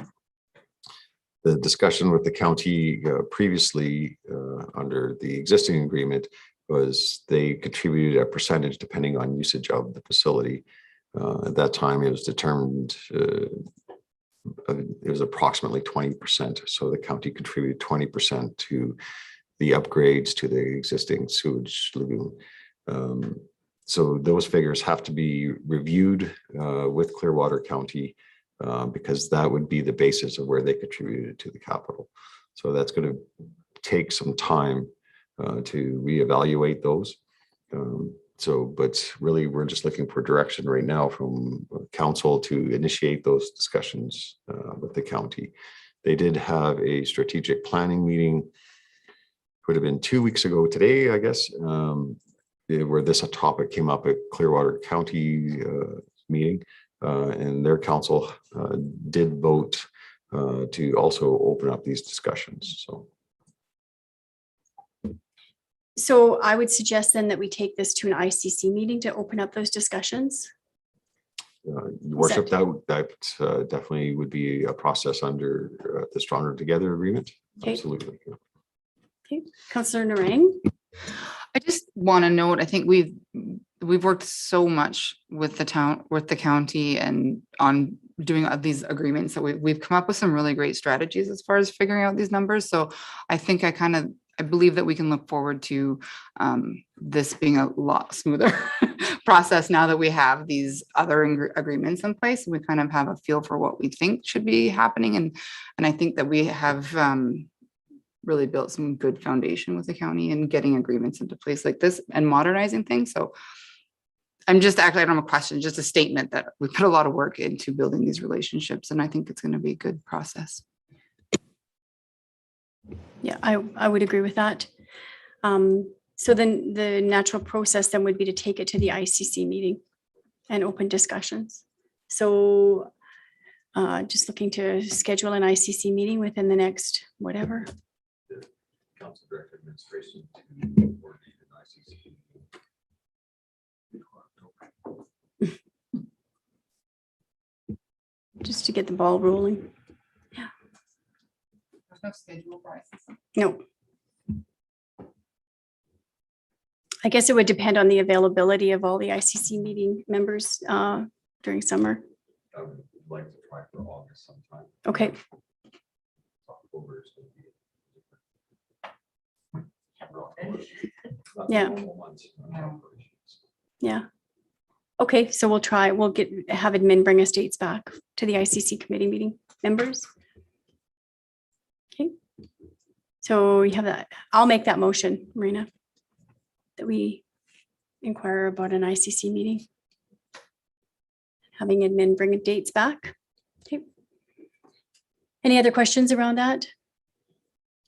The discussion with the county previously under the existing agreement was they contributed a percentage depending on usage of the facility. At that time, it was determined it was approximately 20%. So the county contributed 20% to the upgrades to the existing sewage lagoon. So those figures have to be reviewed with Clearwater County because that would be the basis of where they contributed to the capital. So that's going to take some time to reevaluate those. But really, we're just looking for direction right now from council to initiate those discussions with the county. They did have a strategic planning meeting, would have been 2 weeks ago today, I guess, where this topic came up at Clearwater County meeting. And their council did vote to also open up these discussions. So I would suggest then that we take this to an ICC meeting to open up those discussions. Your worship, that definitely would be a process under the Stronger Together agreement. Okay. Absolutely. Okay, Councillor Narang. I just want to note, I think we've we've worked so much with the town, with the county and on doing these agreements that we've come up with some really great strategies as far as figuring out these numbers. So I think I believe that we can look forward to this being a lot smoother process now that we have these other agreements in place. We kind of have a feel for what we think should be happening. And I think that we have really built some good foundation with the county and getting agreements into place like this and modernizing things. So I don't have a question, just a statement that we put a lot of work into building these relationships, and I think it's going to be a good process. Yeah, I would agree with that. So then the natural process then would be to take it to the ICC meeting and open discussions. So just looking to schedule an ICC meeting within the next, whatever. Council Director Administration to coordinate an ICC. Just to get the ball rolling. No. I guess it would depend on the availability of all the ICC meeting members during summer. I would like to try for August sometime. Okay. October is gonna be Yeah. normal months of operations. Yeah. Okay, so we'll have admin bring us dates back to the ICC committee meeting members. Okay. So we have that. I'll make that motion, Marina, that we inquire about an ICC meeting. Having admin bring dates back. Okay. Any other questions around that?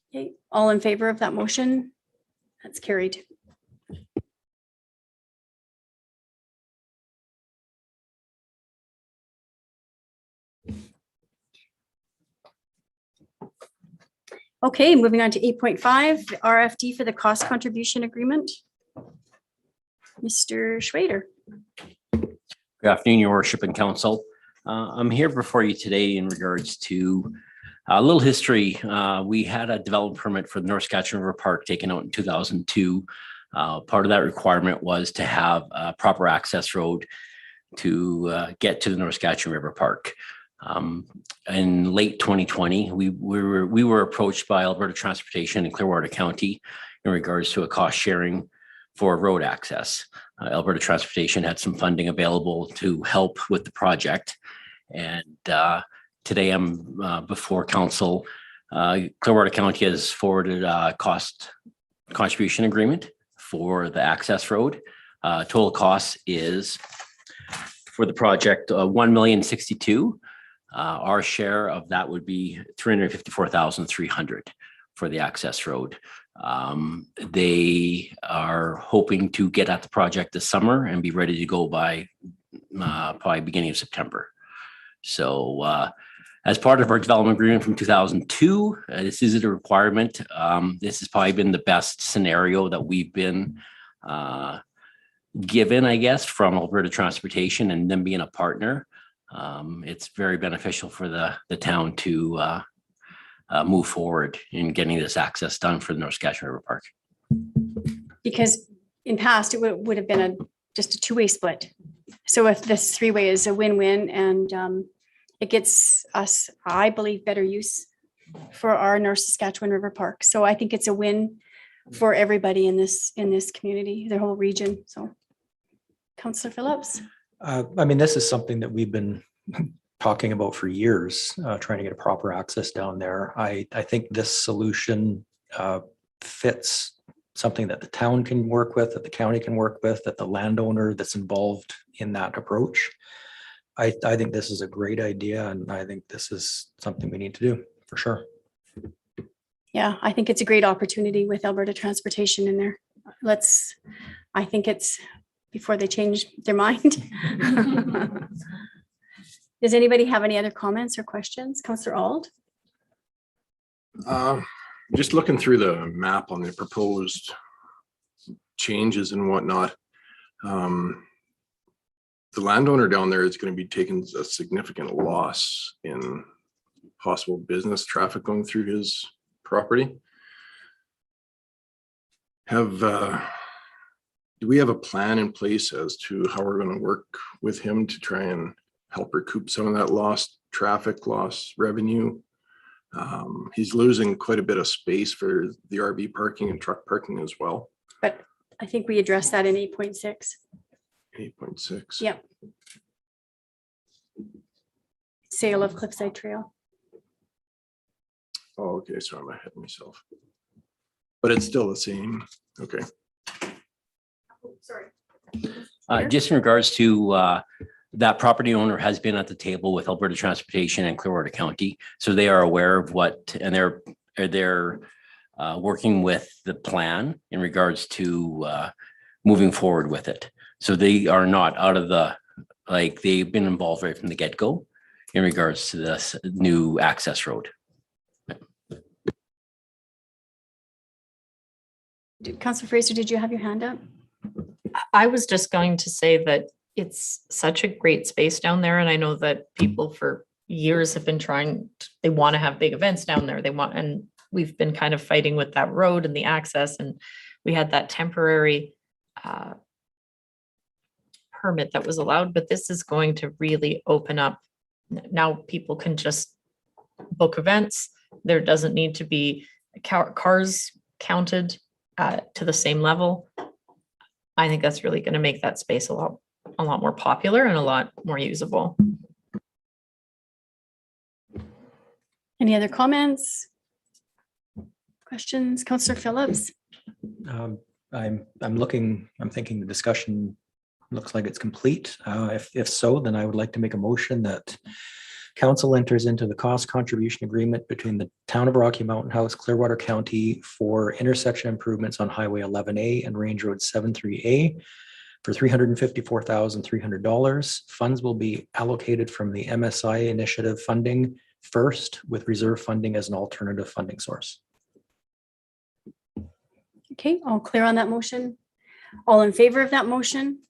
Okay, all in favor of that motion? That's carried. Okay, moving on to 8.5, RFD for the cost contribution agreement. Mr. Schwader. Good afternoon, Your Worship and Council. I'm here before you today in regards to a little history. We had a development permit for the North Saskatchewan River Park taken out in 2002. Part of that requirement was to have a proper access road to get to the North Saskatchewan River Park. In late 2020, we were approached by Alberta Transportation in Clearwater County in regards to a cost sharing for road access. Alberta Transportation had some funding available to help with the project. And today I'm before council. Clearwater County has forwarded a cost contribution agreement for the access road. Total cost is for the project $1,062,000. Our share of that would be $354,300 for the access road. They are hoping to get at the project this summer and be ready to go by probably beginning of September. So as part of our development agreement from 2002, this is a requirement. This has probably been the best scenario that we've been given, I guess, from Alberta Transportation and them being a partner. It's very beneficial for the town to move forward in getting this access done for the North Saskatchewan River Park. Because in past, it would have been just a two-way split. So if this three-way is a win-win and it gets us, I believe, better use for our North Saskatchewan River Park. So I think it's a win for everybody in this community, the whole region. So Councillor Phillips. I mean, this is something that we've been talking about for years, trying to get a proper access down there. I think this solution fits something that the town can work with, that the county can work with, that the landowner that's involved in that approach. I think this is a great idea, and I think this is something we need to do for sure. Yeah, I think it's a great opportunity with Alberta Transportation in there. I think it's before they change their mind. Does anybody have any other comments or questions? Councillor Auld? Just looking through the map on the proposed changes and whatnot. The landowner down there is going to be taking a significant loss in possible business traffic going through his property. Do do we have a plan in place as to how we're going to work with him to try and help recoup some of that lost traffic, lost revenue? He's losing quite a bit of space for the RV parking and truck parking as well. But I think we addressed that in 8.6. 8.6. Yep. Sale of Cliffside Trail. Oh, okay, so I'm ahead of myself. But it's still the same. Okay. Sorry. Just in regards to that property owner has been at the table with Alberta Transportation and Clearwater County. So they are aware of what, and they're working with the plan in regards to moving forward with it. So they are not out of the, like, they've been involved right from the get-go in regards to this new access road. Councillor Fraser, did you have your hand up? I was just going to say that it's such a great space down there. And I know that people for years have been trying, they want to have big events down there. And we've been kind of fighting with that road and the access. And we had that temporary permit that was allowed, but this is going to really open up. Now people can just book events. There doesn't need to be cars counted to the same level. I think that's really going to make that space a lot more popular and a lot more usable. Any other comments? Questions? Councillor Phillips? I'm thinking the discussion looks like it's complete. If so, then I would like to make a motion that council enters into the cost contribution agreement between the town of Rocky Mountain House, Clearwater County for intersection improvements on Highway 11A and Range Road 73A for $354,300. Funds will be allocated from the MSI initiative funding first, with reserve funding as an alternative funding source. Okay, all clear on that motion? All in favor of that motion?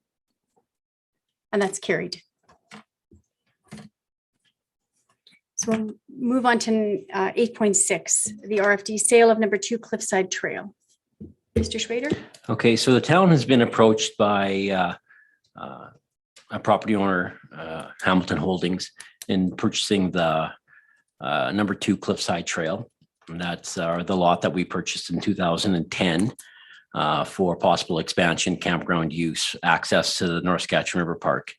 And that's carried. So we'll move on to 8.6, the RFD sale of number 2 Cliffside Trail. Mr. Schrader? Okay, so the town has been approached by a property owner, Hamilton Holdings, in purchasing the number 2 Cliffside Trail. And that's the lot that we purchased in 2010 for possible expansion, campground use, access to the North Saskatchewan River Park.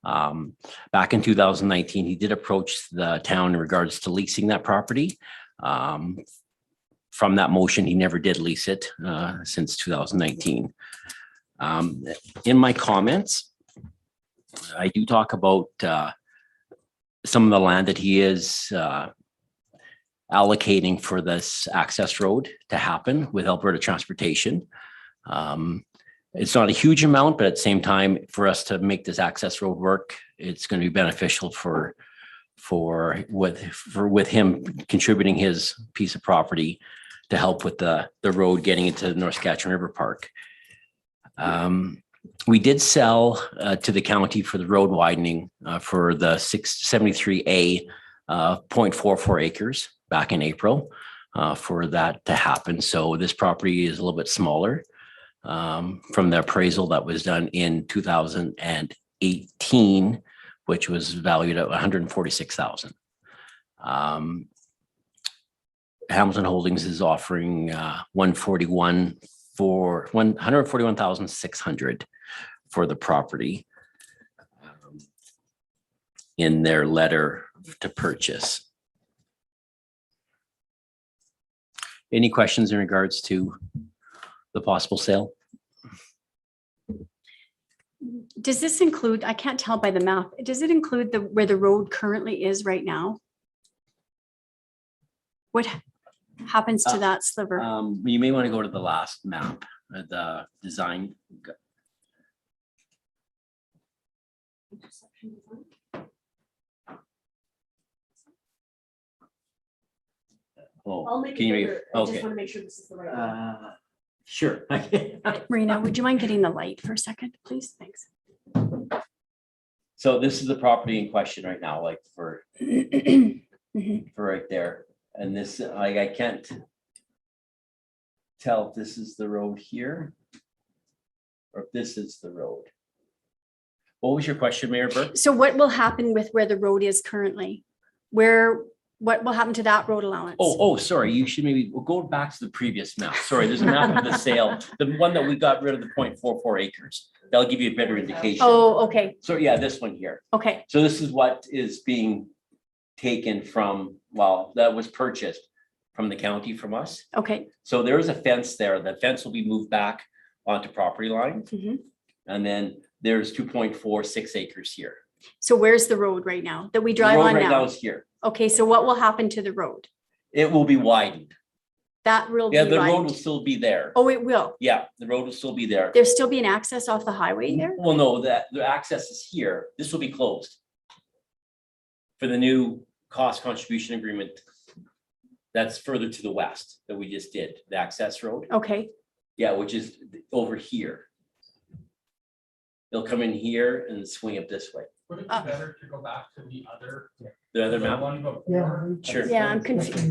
Back in 2019, he did approach the town in regards to leasing that property. From that motion, he never did lease it since 2019. In my comments, I do talk about some of the land that he is allocating for this access road to happen with Alberta Transportation. It's not a huge amount, but at the same time, for us to make this access road work, it's going to be beneficial with him contributing his piece of property to help with the road getting into the North Saskatchewan River Park. We did sell to the county for the road widening for the 673A 0.44 acres back in April for that to happen. So this property is a little bit smaller from the appraisal that was done in 2018, which was valued at $146,000. Hamilton Holdings is offering $141,600 for the property in their letter to purchase. Any questions in regards to the possible sale? Does this include, I can't tell by the map, does it include where the road currently is right now? What happens to that sliver? You may want to go to the last map, the design. Oh, can you? Okay. to make sure this is the right Sure. Marina, would you mind getting the light for a second, please? Thanks. So this is the property in question right now, like for right there. And this, like, I can't tell if this is the road here or if this is the road. What was your question, Mayor Burke? So what will happen with where the road is currently? What will happen to that road allowance? Oh, sorry, you should maybe, we'll go back to the previous map. Sorry, there's a map of the sale, the one that we got rid of the 0.44 acres. That'll give you a better indication. Oh, okay, So yeah, this one here. okay, So this is what is being taken from, well, that was purchased from the county from us. okay. So there is a fence there. The fence will be moved back onto property line. Mhm. And then there's 2.46 acres here. So where's the road right now that we The drive road on right now now? is here. Okay, so what will happen to the road? It will be widened. That will be Yeah, the road will widened. still be there. Oh, it will. Yeah, the road will still be there. There'll still be an access off the highway there? Well, no, that the access is here. This will be closed. For the new cost contribution agreement. That's further to the west that we just did, the access road. Okay, Yeah, which is over here. They'll come in here and swing up this way. Would it be Uh, better to go back to the other? The other map, sure. yeah, I'm confused.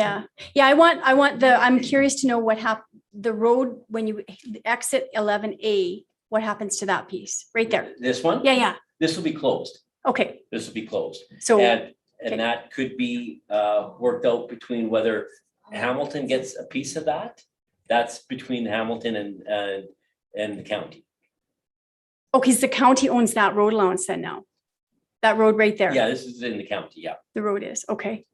Yeah, I'm curious to know what the road, when you exit 11A, what happens to that piece right there? This one? Yeah, This will be closed. okay, This will be closed. so, And okay. that could be worked out between whether Hamilton gets a piece of that. That's between Hamilton and the county. okay, so the county owns that road allowance then now? That road right there? Yeah, this is in the county, yeah. The road is, okay.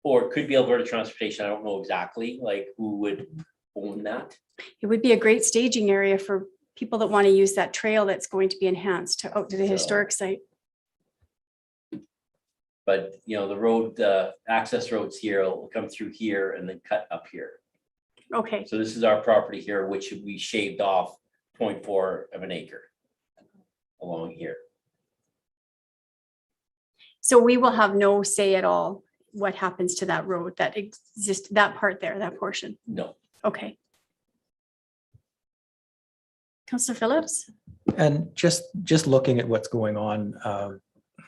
Or it could be Alberta Transportation. I don't know exactly like who would own that. It would be a great staging area for people that want to use that trail that's going to be enhanced out to the So- historic site. But, you know, the road, access roads here will come through here and then cut up here. Okay, So this is our property here, which we shaved off 0.4 of an acre along here. so we will have no say at all what happens to that road that exists, that part there, that portion? No, Okay. Councillor Phillips? And just looking at what's going on,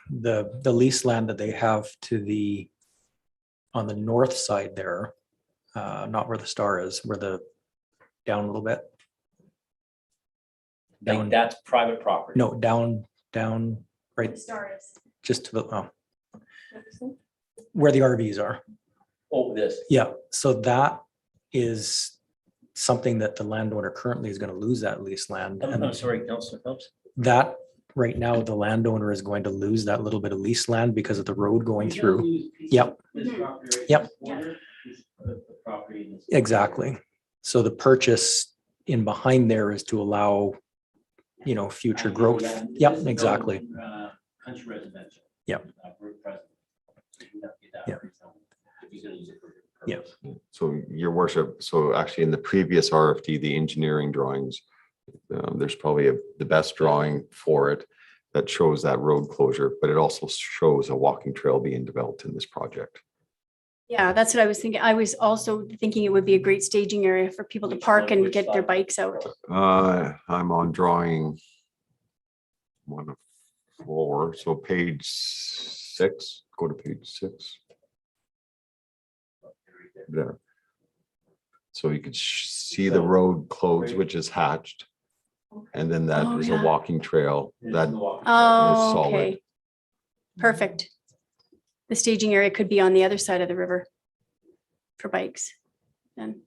the lease land that they have on the north side there, not where the star is, down a little bit. like Down, that's private property. no, down, right, Stars. just to where the RVs are. Oh, this, Yeah, so that is something that the landowner currently is going to lose that lease land. I'm And sorry, Councilor Phelps. that, right now, the landowner is going to lose that little bit of lease land because of the road going through. Yep. Yep. Exactly. So the purchase in behind there is to allow, future growth. Yep, exactly. Country residential. Yep. Yep. Yep. So your worship, so actually in the previous RFD, the engineering drawings, there's probably the best drawing for it that shows that road closure, but it also shows a walking trail being developed in this project. Yeah, that's what I was thinking. I was also thinking it would be a great staging area for people to park and get their bikes out. I'm on drawing 1 of 4, so page 6, go to page 6. There. So you could see the road closed, which is hatched. And then that Oh, is yeah. a walking trail that Oh, solid. okay. Perfect. The staging area could be on the other side of the river for bikes. Then.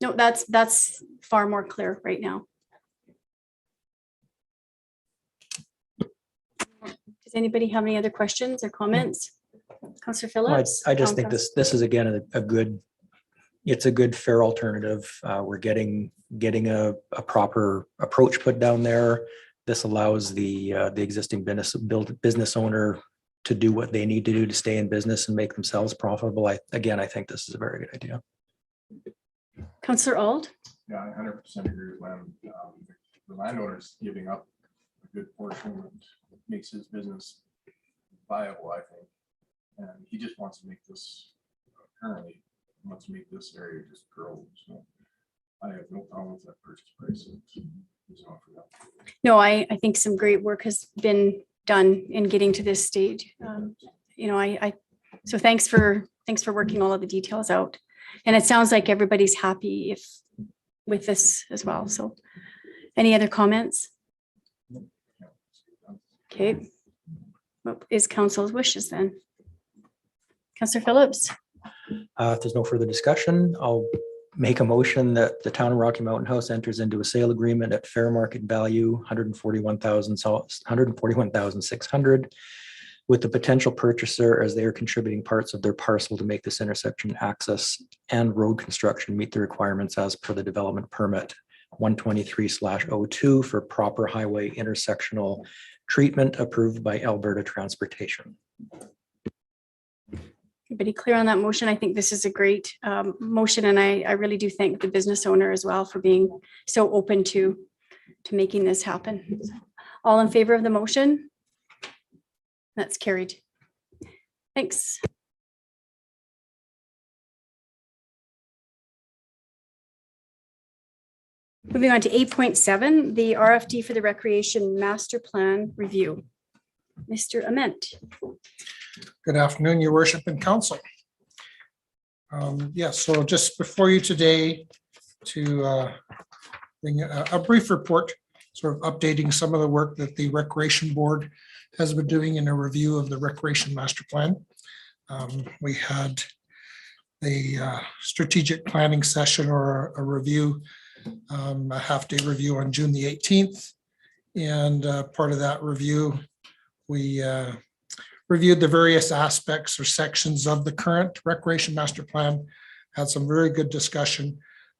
No, that's far more clear right now. Does anybody have any other questions or comments? Councillor Phillips? I just think this is again it's a good fair alternative. We're getting a proper approach put down there. This allows the existing business owner to do what they need to do to stay in business and make themselves profitable. I think this is a very good idea. Councillor Auld? Yeah, I 100% agree with Len. The landowner's giving up a good portion that makes his business viable, I think. And he just wants to make this, currently, wants to make this area just grow. So I have no problem with that purchase price. He's offered up. No, I think some great work has been done in getting to this stage. So thanks for working all of the details out. and it sounds like everybody's happy with this as well. So any other comments? Okay. What is council's wishes then? Councillor Phillips, If there's no further discussion, I'll make a motion that the town of Rocky Mountain House enters into a sale agreement at fair market value, 141,600, with the potential purchaser as they are contributing parts of their parcel to make this intersection access and road construction meet the requirements as per the development permit 123/02 for proper highway intersectional treatment approved by Alberta Transportation. everybody clear on that motion? I think this is a great motion, and I really do thank the business owner as well for being so open to making this happen. All in favor of the motion? That's carried. Thanks. Moving on to 8.7, the RFD for the Recreation Master Plan Review. Mr. Ament. Good afternoon, your worship and council. Yes, so just before you today to bring a brief report, sort of updating some of the work that the Recreation Board has been doing in a review of the Recreation Master Plan. We had a strategic planning session or a review, a half-day review on June the 18th. And part of that review, we reviewed the various aspects or sections of the current Recreation Master Plan, had some very good discussion.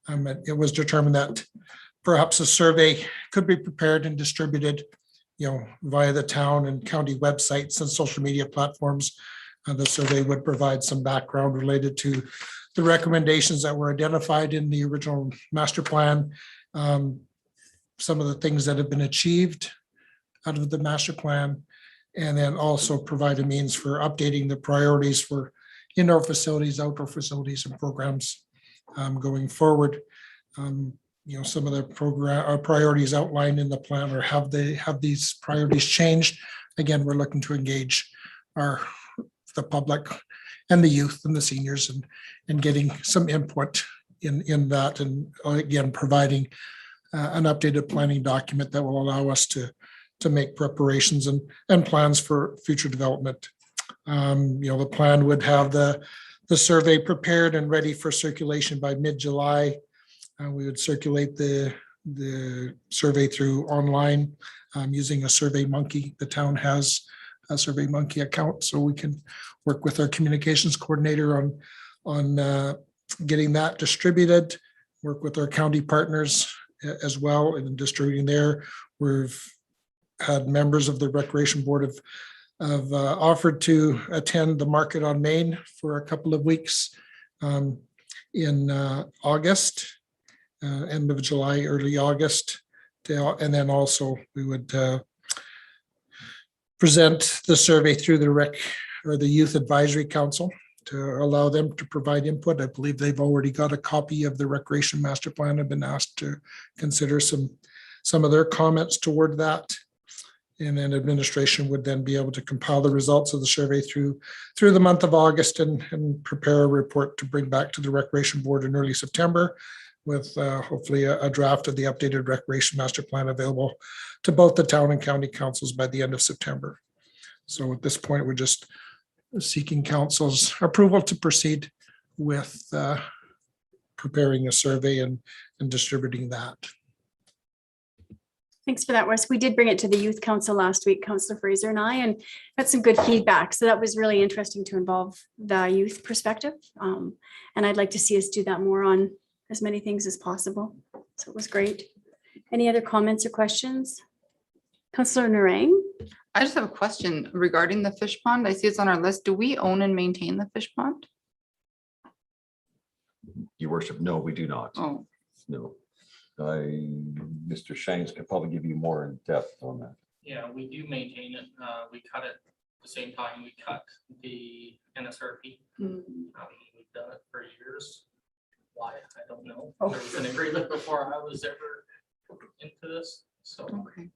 It was determined that perhaps a survey could be prepared and distributed, via the town and county websites and social media platforms. The survey would provide some background related to the recommendations that were identified in the original master plan, some of the things that have been achieved out of the master plan, and then also provide a means for updating the priorities for indoor facilities, outdoor facilities, and programs going forward. Some of the priorities outlined in the plan, or have these priorities changed? Again, we're looking to engage the public and the youth and the seniors and getting some input in that, and again, providing an updated planning document that will allow us to make preparations and plans for future development. The plan would have the survey prepared and ready for circulation by mid-July. We would circulate the survey through online using a Survey Monkey. The town has a Survey Monkey account, so we can work with our communications coordinator on getting that distributed, work with our county partners as well in distributing there. We've had members of the Recreation Board have offered to attend the Market on Main for a couple of weeks in August. End of July, early August. And then also we would present the survey through the Youth Advisory Council to allow them to provide input. I believe they've already got a copy of the Recreation Master Plan. I've been asked to consider some of their comments toward that. And then administration would then be able to compile the results of the survey through the month of August and prepare a report to bring back to the Recreation Board in early September, with hopefully a draft of the updated Recreation Master Plan available to both the town and county councils by the end of September. So at this point, we're just seeking council's approval to proceed with preparing a survey and distributing that. Thanks for that, Wes. We did bring it to the Youth Council last week, Councillor Fraser and I, and had some good feedback. So that was really interesting to involve the youth perspective. And I'd like to see us do that more on as many things as possible. So it was great. Any other comments or questions? Councillor Narang? I just have a question regarding the fish pond. I see it's on our list. Do we own and maintain the fish pond? Your worship, no, we do not. Oh, No. Mr. Shanks could probably give you more in depth on that. Yeah, we do maintain it. We cut it the same time we cut the NSRP. We've done it for years. Why, I don't know. There was an agreement before I was ever into this, so. okay.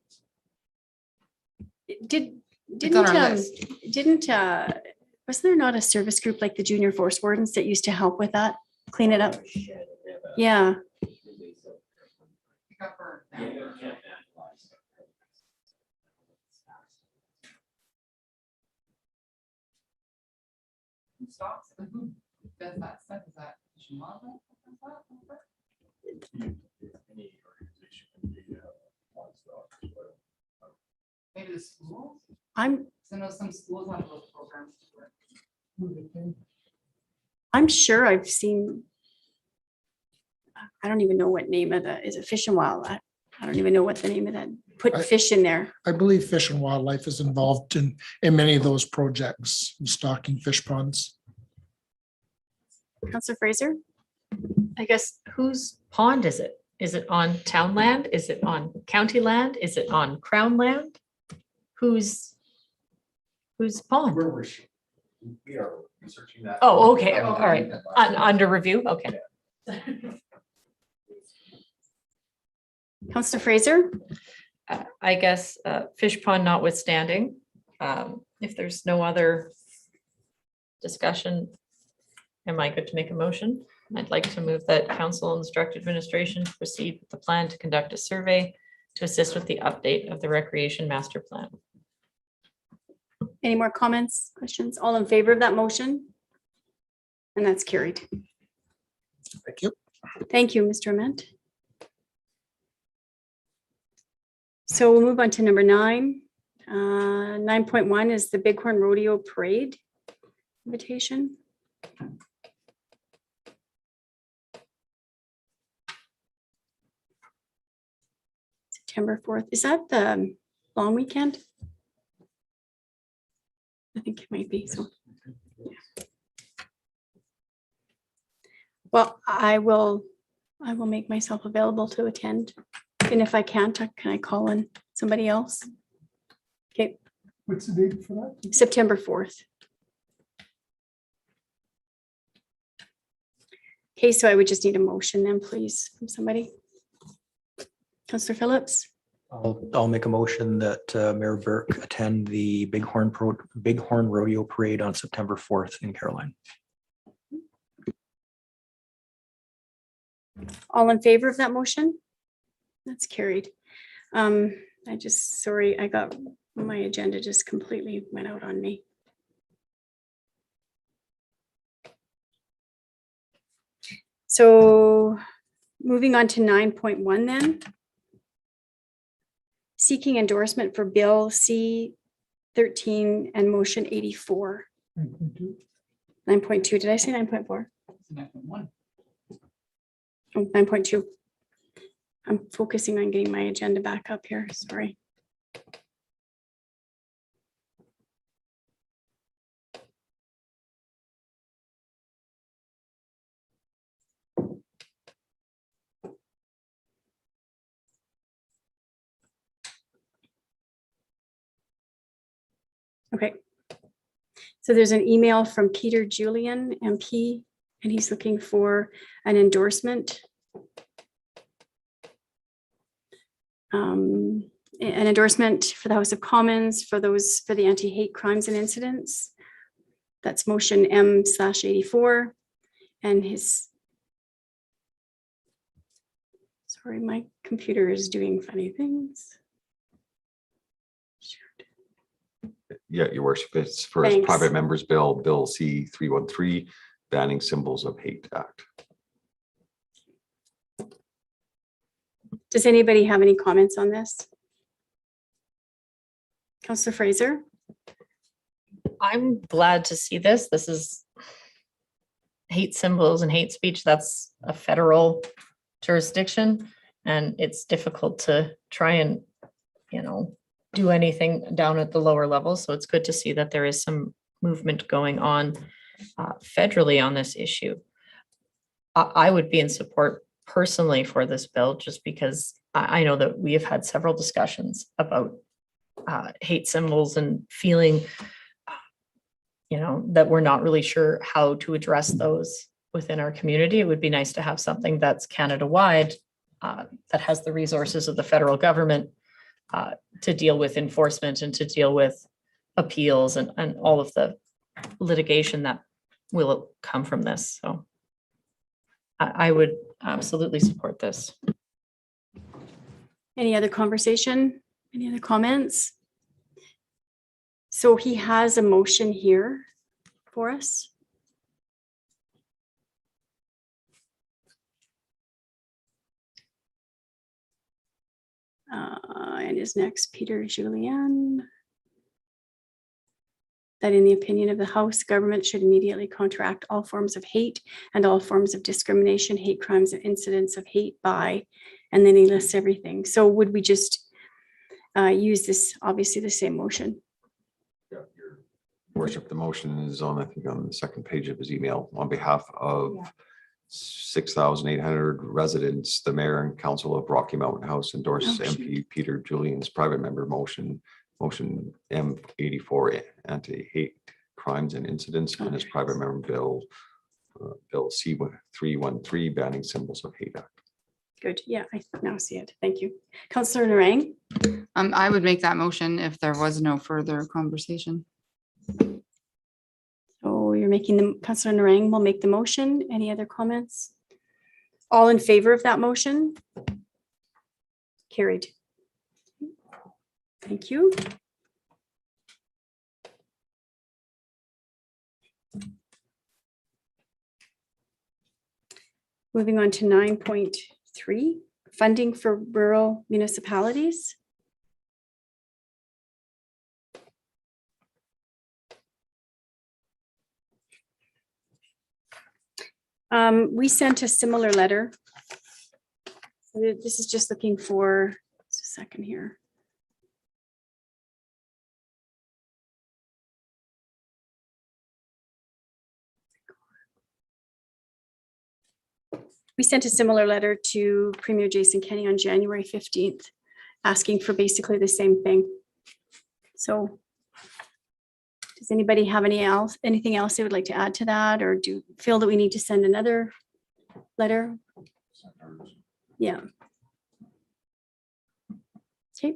Wasn't there not a service group like the Junior Force Wardens that used to help with that? clean it up. Yeah, Maybe the schools? I'm I know some schools have those programs. sure I've seen. I don't even know what name of is it Fish and Wildlife? I don't even know what the name of that, put fish in there. I believe Fish and Wildlife is involved in many of those projects, stocking fish ponds. Counselor Fraser? I guess whose pond is it? Is it on town land? Is it on county land? Is it on crown land? Whose pond? We are researching that. Oh, okay, all right. Under review, okay. Counselor Fraser? I guess fish pond notwithstanding, if there's no other discussion, am I good to make a motion? I'd like to move that council instruct administration to proceed with the plan to conduct a survey to assist with the update of the recreation master plan. Any more comments, questions? All in favor of that motion? And that's carried. Thank you. Thank you, Mr. Ament. So we'll move on to number 9. 9.1 is the Bighorn Rodeo Parade invitation. September 4th. Is that the long weekend? I think it might be. So, well, I will make myself available to attend. And if I can't, can I call in somebody else? Okay, What's the date for that? September 4th. Okay, so I would just need a motion then, please, from somebody. Councillor Phillips, I'll make a motion that Mayor Burke attend the Bighorn Rodeo Parade on September 4th in Caroline. all in favor of that motion? That's carried. Sorry, I got my agenda just completely went out on me. So moving on to 9.1 then. Seeking endorsement for Bill C-13 and Motion 84. 9.2, did I say 9.4? 9.1. Oh, 9.2. I'm focusing on getting my agenda back up here, sorry. Okay. So there's an email from Peter Julian, MP, and he's looking for an endorsement. An endorsement for the House of Commons for the anti-hate crimes and incidents. That's motion M/84. And sorry, my computer is doing funny things. Yeah, your worship, it's for his Thanks. private members bill, Bill C-313, banning symbols of hate act. Does anybody have any comments on this? Councillor Fraser? I'm glad to see this. This is hate symbols and hate speech. That's a federal jurisdiction, and it's difficult to try and, do anything down at the lower level. So it's good to see that there is some movement going on federally on this issue. I would be in support personally for this bill, just because I know that we have had several discussions about hate symbols and feeling, that we're not really sure how to address those within our community. It would be nice to have something that's Canada-wide, that has the resources of the federal government to deal with enforcement and to deal with appeals and all of the litigation that will come from this. So I would absolutely support this. Any other conversation? Any other comments? So he has a motion here for us. And is next Peter Julian. That in the opinion of the House, government should immediately counteract all forms of hate and all forms of discrimination, hate crimes and incidents of hate by, and then he lists everything. So would we just use this, obviously the same motion? Your Worship, the motion is on, I think, on the second page of his email. On behalf of 6,800 residents, the mayor and council of Rocky Mountain House endorse MP Peter Julian's private member motion M84 anti-hate crimes and incidents and his private member bill C313 banning symbols of hate act. Good. Yeah, I now see it. Thank you. Councillor Narang. I would make that motion if there was no further conversation. So you're making the, Councillor Narang will make the motion. Any other comments? All in favor of that motion? Carried. Thank you. Moving on to 9.3, funding for rural municipalities. We sent a similar letter. So this is just looking for, just a second here. We sent a similar letter to Premier Jason Kenney on January 15th, asking for basically the same thing. So does anybody have anything else they would like to add to that, or do you feel that we need to send another letter? Yeah. Okay.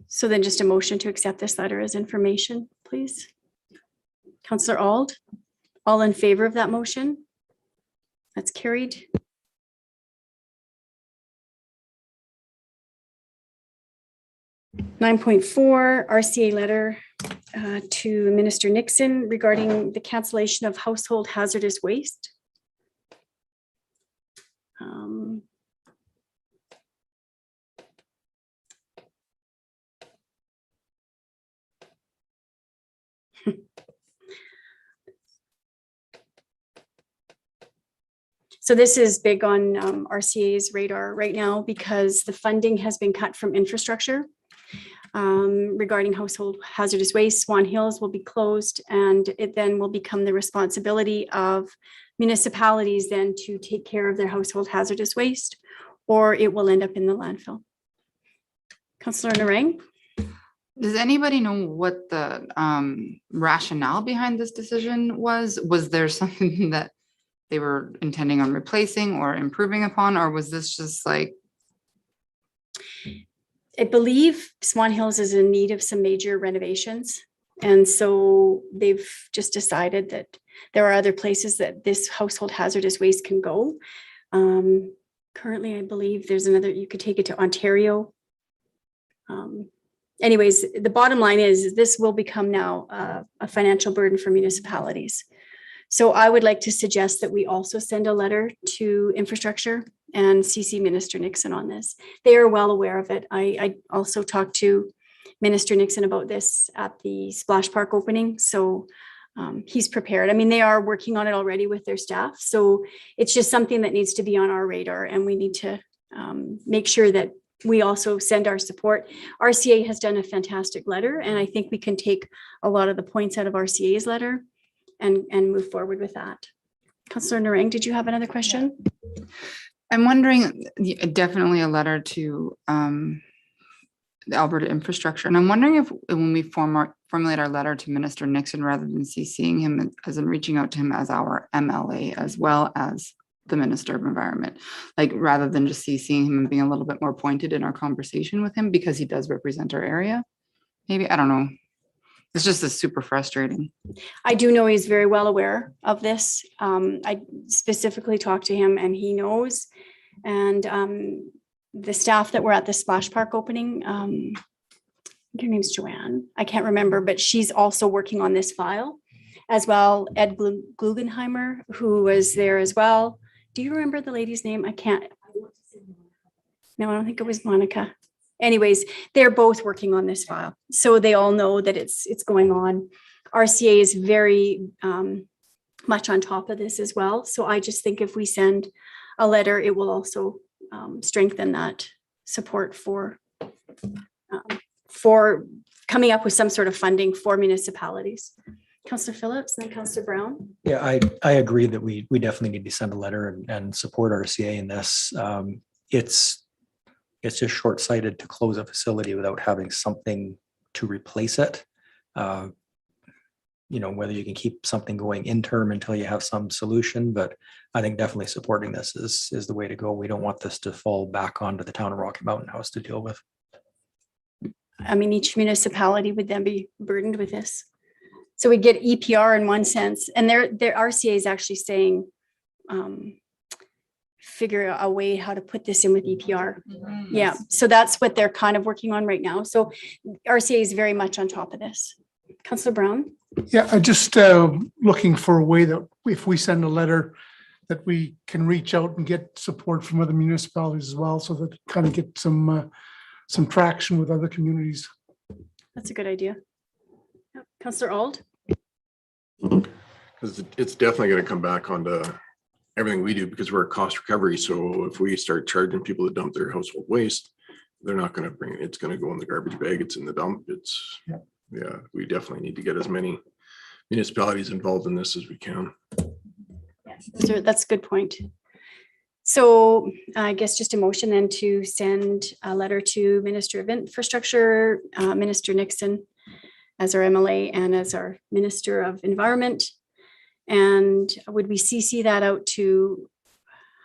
So then just a motion to accept this letter as information, please. Councillor Auld, all in favor of that motion? That's carried. (9.4) RCA letter to Minister Nixon regarding the cancellation of household hazardous waste. So this is big on RCA's radar right now because the funding has been cut from infrastructure regarding household hazardous waste. Swan Hills will be closed, and it then will become the responsibility of municipalities then to take care of their household hazardous waste, or it will end up in the landfill. Councillor Narang. Does anybody know what the rationale behind this decision was? Was there something that they were intending on replacing or improving upon, or was this just like? I believe Swan Hills is in need of some major renovations. And so they've just decided that there are other places that this household hazardous waste can go. Currently, I believe there's another, you could take it to Ontario. Anyways, the bottom line is this will become now a financial burden for municipalities. So I would like to suggest that we also send a letter to infrastructure and CC Minister Nixon on this. They are well aware of it. I also talked to Minister Nixon about this at the Splash Park opening. So he's prepared. I mean, they are working on it already with their staff. So it's just something that needs to be on our radar, and we need to make sure that we also send our support. RCA has done a fantastic letter, and I think we can take a lot of the points out of RCA's letter and move forward with that. Councillor Narang, did you have another question? I'm wondering, definitely a letter to the Alberta infrastructure. And I'm wondering if when we formulate our letter to Minister Nixon, rather than CCing him, as in reaching out to him as our MLA, as well as the Minister of Environment, like rather than just CCing him and being a little bit more pointed in our conversation with him, because he does represent our area. Maybe, I don't know. It's just super frustrating. I do know he's very well aware of this. I specifically talked to him and he knows. And the staff that were at the splash park opening, I think her name's Joanne. I can't remember, but she's also working on this file as well. Ed Guggenheimer, who was there as well. Do you remember the lady's name? I can't. No, I don't think it was Monica. Anyways, they're both working on this file. So they all know that it's going on. RCA is very much on top of this as well. So I just think if we send a letter, it will also strengthen that support for coming up with some sort of funding for municipalities. Councillor Phillips and then Councillor Brown. Yeah, I agree that we definitely need to send a letter and support RCA in this. It's just short-sighted to close a facility without having something to replace it. You know, whether you can keep something going interim until you have some solution, but I think definitely supporting this is the way to go. We don't want this to fall back onto the town of Rocky Mountain House to deal with. I mean, each municipality would then be burdened with this. So we get EPR in one sense, and their RCA is actually saying, figure a way how to put this in with EPR. Yeah, so that's what they're kind of working on right now. So RCA is very much on top of this. Councillor Brown. Yeah, I just looking for a way that if we send a letter that we can reach out and get support from other municipalities as well, so that kind of get some traction with other communities. That's a good idea. Yep. Councillor Auld. Because it's definitely going to come back onto everything we do because we're a cost recovery. So if we start charging people to dump their household waste, they're not going to bring it. It's going to go in the garbage bag. It's in the dump. Yeah, we definitely need to get as many municipalities involved in this as we can. Yes, that's a good point. So I guess just a motion then to send a letter to Minister of Infrastructure, Minister Nixon as our MLA and as our Minister of Environment. And would we CC that out to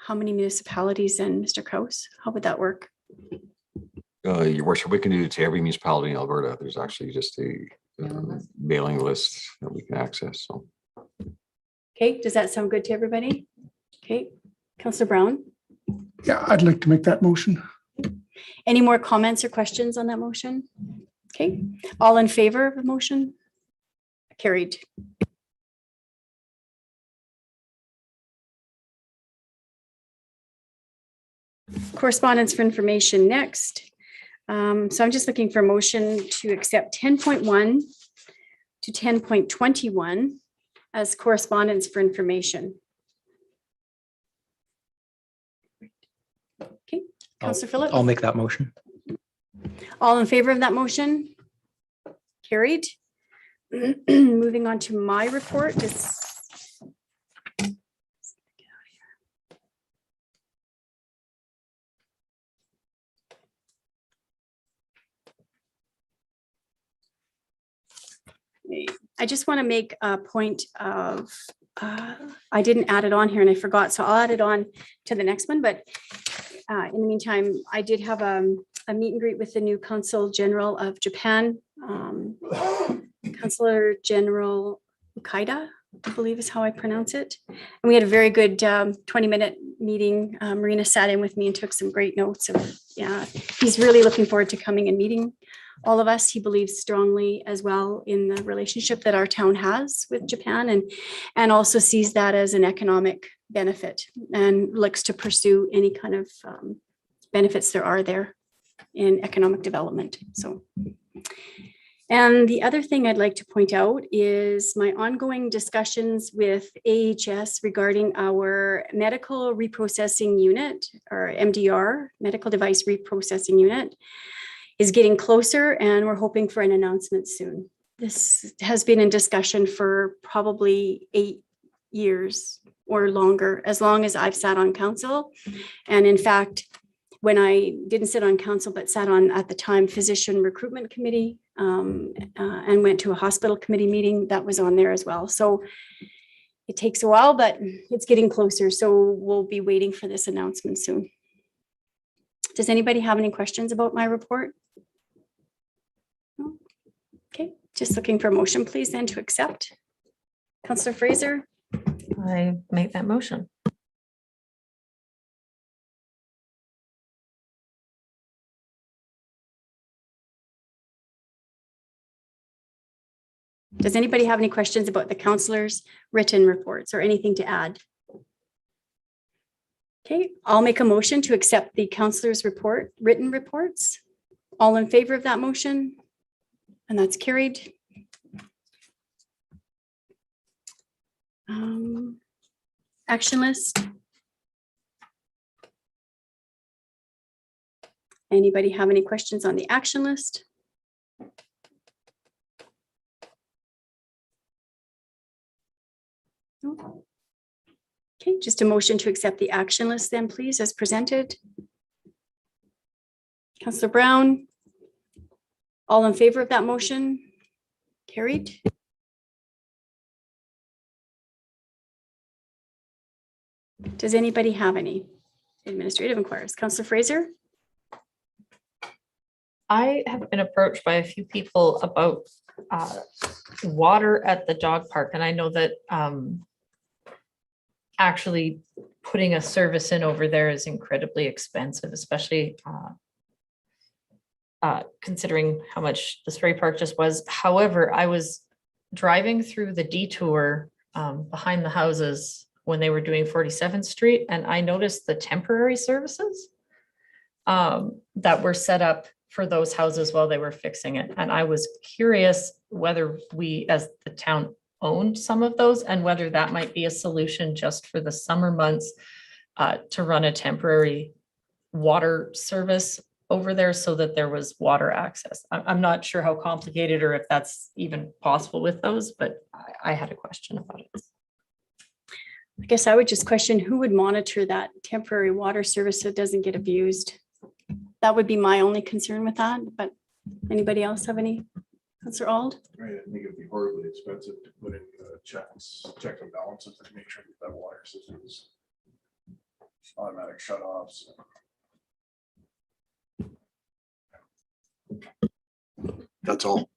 how many municipalities and Mr. Kraus? How would that work? Your worship, we can do it to every municipality in Alberta. There's actually just a mailing list that we can access. So. Okay, does that sound good to everybody? Okay, Councillor Brown. Yeah, I'd like to make that motion. Any more comments or questions on that motion? Okay, all in favor of the motion? Carried. Correspondence for information next. So I'm just looking for a motion to accept 10.1 to 10.21 as correspondence for information. Okay, Councillor Phillips. I'll make that motion. All in favor of that motion? Carried. Moving on to my report. I just want to make a point of, I didn't add it on here and I forgot, so I'll add it on to the next one. But in the meantime, I did have a meet and greet with the new Consul General of Japan, Consular General Ukaida, I believe is how I pronounce it. And we had a very good 20-minute meeting. Marina sat in with me and took some great notes of, yeah, he's really looking forward to coming and meeting all of us. He believes strongly as well in the relationship that our town has with Japan and also sees that as an economic benefit and looks to pursue any kind of benefits there are there in economic development. So, and the other thing I'd like to point out is my ongoing discussions with AHS regarding our medical reprocessing unit, or MDR, medical device reprocessing unit, is getting closer and we're hoping for an announcement soon. This has been in discussion for probably 8 years or longer, as long as I've sat on council. And in fact, when I didn't sit on council, but sat on, at the time, physician recruitment committee and went to a hospital committee meeting, that was on there as well. So it takes a while, but it's getting closer. So we'll be waiting for this announcement soon. Does anybody have any questions about my report? Okay, Just looking for a motion, please, then to accept. Councillor Fraser, I make that motion. does anybody have any questions about the councillors' written reports or anything to add? Okay, I'll make a motion to accept the councillors' written reports. All in favor of that motion? And that's carried. Action list. Anybody have any questions on the action list? No. Okay, just a motion to accept the action list then, please, as presented. Councillor Brown. All in favor of that motion? Carried. Does anybody have any administrative inquiries? Councillor Fraser? I have been approached by a few people about water at the dog park, and I know that actually putting a service in over there is incredibly expensive, especially considering how much the Spray Park just was. However, I was driving through the detour behind the houses when they were doing 47th Street, and I noticed the temporary services that were set up for those houses while they were fixing it. And I was curious whether we, as the town, owned some of those and whether that might be a solution just for the summer months to run a temporary water service over there so that there was water access. I'm not sure how complicated or if that's even possible with those, but I had a question about it. I guess I would just question who would monitor that temporary water service so it doesn't get abused. That would be my only concern with that, but anybody else have any? Councillor Ald? Right, I think it'd be horribly expensive to put in checks and balances to make sure that water system is automatic shutoffs. That's all.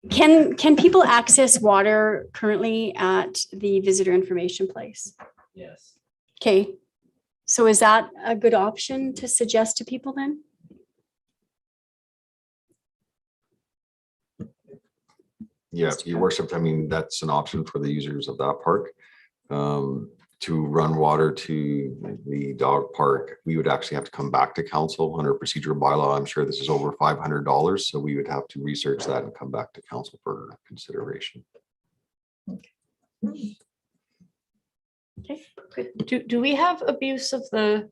Can people access water currently at the visitor information place? Yes. Okay, so is that a good option to suggest to people then? Yeah, your worship, I mean, that's an option for the users of that park. To run water to the dog park, we would actually have to come back to council under procedural bylaw. I'm sure this is over $500, so we would have to research that and come back to council for consideration. Okay, good. Do we have abuse of the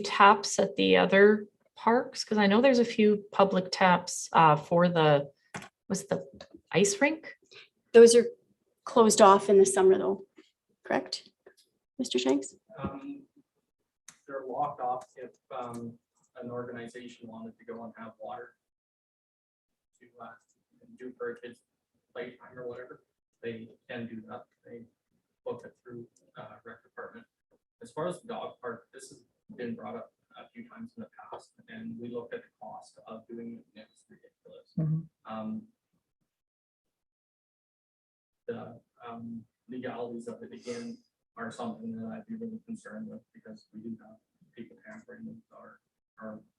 taps at the other parks? Because I know there's a few public taps for the ice rink. Those are closed off in the summer though, correct? Mr. Shanks? They're locked off if an organization wanted to go and have water to do for a kid's playtime or whatever. They can do that. They book it through rec department. As far as the dog park, this has been brought up a few times in the past, and we looked at the cost of doing it. It's ridiculous. The legalities of it again are something that I'd be really concerned with, because we do have people tampering with our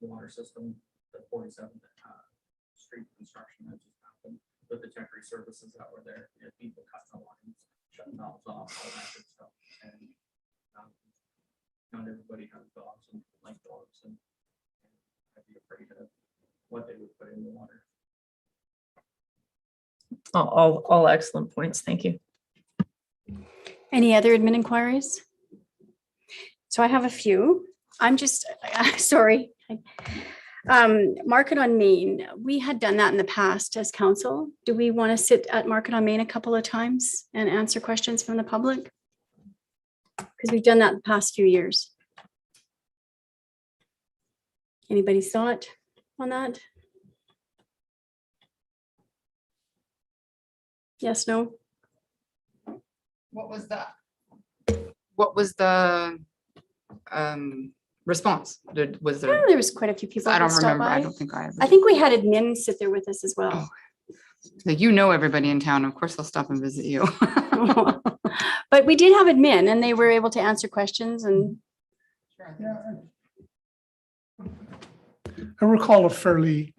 water system. The 47th Street construction that just happened with the temporary services that were there. You had people cutting the lines, shutting valves off, all that good stuff. And not everybody has dogs and like dogs, and I'd be afraid of what they would put in the water. All excellent points. Thank you. Any other admin inquiries? So I have a few. I'm just, sorry. Market on Main, we had done that in the past as council. Do we want to sit at Market on Main a couple of times and answer questions from the public? Because we've done that the past few years. Anybody's thought on that? Yes, no? What was that? What was the response? Was Yeah, there? there was quite a few people. I that don't stopped remember. I by. don't think I ever. I think we had admin sit there with us as well. Oh. Like, you know, everybody in town, of course they'll stop and visit you. But we did have admin and they were able to answer questions and I recall a fairly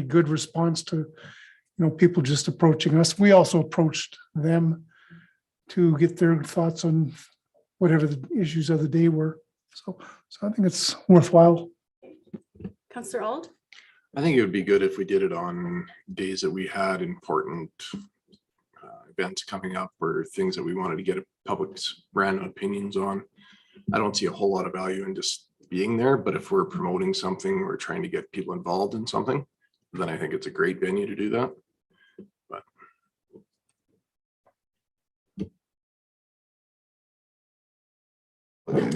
good response to, people just approaching us. We also approached them to get their thoughts on whatever the issues of the day were. So I think it's worthwhile. Councillor Ald? I think it would be good if we did it on days that we had important events coming up or things that we wanted to get a public's random opinions on. I don't see a whole lot of value in just being there, but if we're promoting something, we're trying to get people involved in something, then I think it's a great venue to do that. But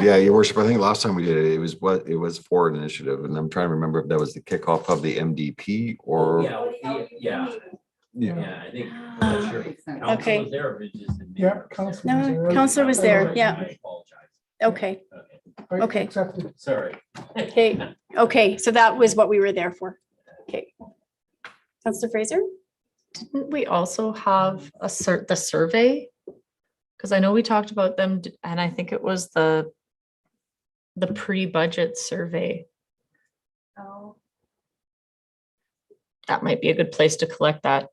Yeah, your worship, I think last time we did it, it was for an initiative, and I'm trying to remember if that was the kickoff of the MDP or. Yeah, I think. I'm not sure if council Okay. was there or if it just admin Yeah, was there. council. No, councillor was there. Yeah. I apologize. Okay. Okay. Accepted. Sorry. Okay. So that was what we were there for. Okay. Councillor Fraser? Didn't we also have the survey? Because I know we talked about them and I think it was the pre-budget survey. Oh. That might be a good place to collect that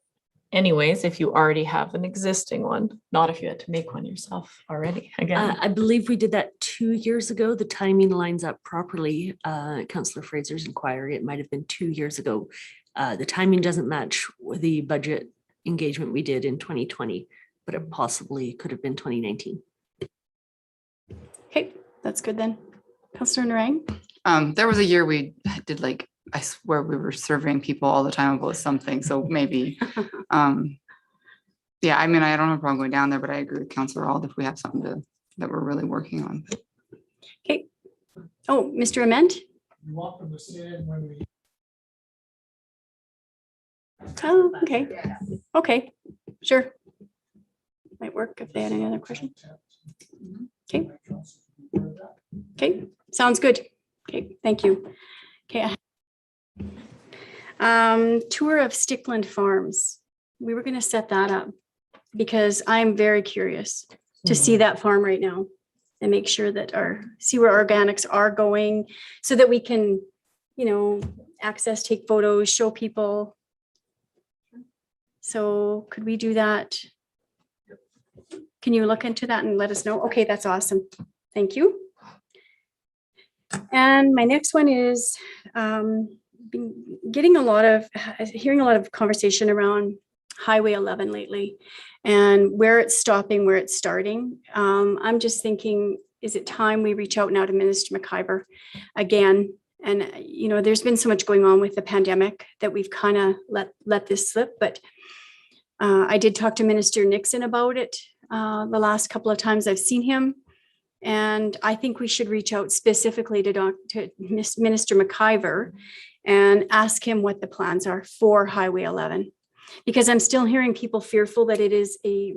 anyways, if you already have an existing one, not if you had to make one yourself already again. I believe we did that 2 years ago. The timing lines up properly. Councillor Fraser's inquiry, it might have been 2 years ago. The timing doesn't match with the budget engagement we did in 2020, but it possibly could have been 2019. Okay, that's good then. Councillor Narang? There was a year we did like, I swear we were surveying people all the time about something, so maybe. Yeah, I mean, I don't have a problem going down there, but I agree with Councillor Ald if we have something that we're really working on. Okay. Oh, Mr. Ament? You're welcome to sit in when we. Oh, okay. Okay, sure. Might work if they had any other questions. Okay. Okay, sounds good. Okay, thank you. Okay. Tour of Stickland Farms. We were going to set that up because I'm very curious to see that farm right now and make sure that see where organics are going so that we can, access, take photos, show people. So could we do that? Can you look into that and let us know? Okay, that's awesome. Thank you. And my next one is been hearing a lot of conversation around Highway 11 lately and where it's stopping, where it's starting. I'm just thinking, is it time we reach out now to Minister McIver again? And, there's been so much going on with the pandemic that we've kind of let this slip, but I did talk to Minister Nixon about it the last couple of times I've seen him. And I think we should reach out specifically to Minister McIver and ask him what the plans are for Highway 11. Because I'm still hearing people fearful that it is a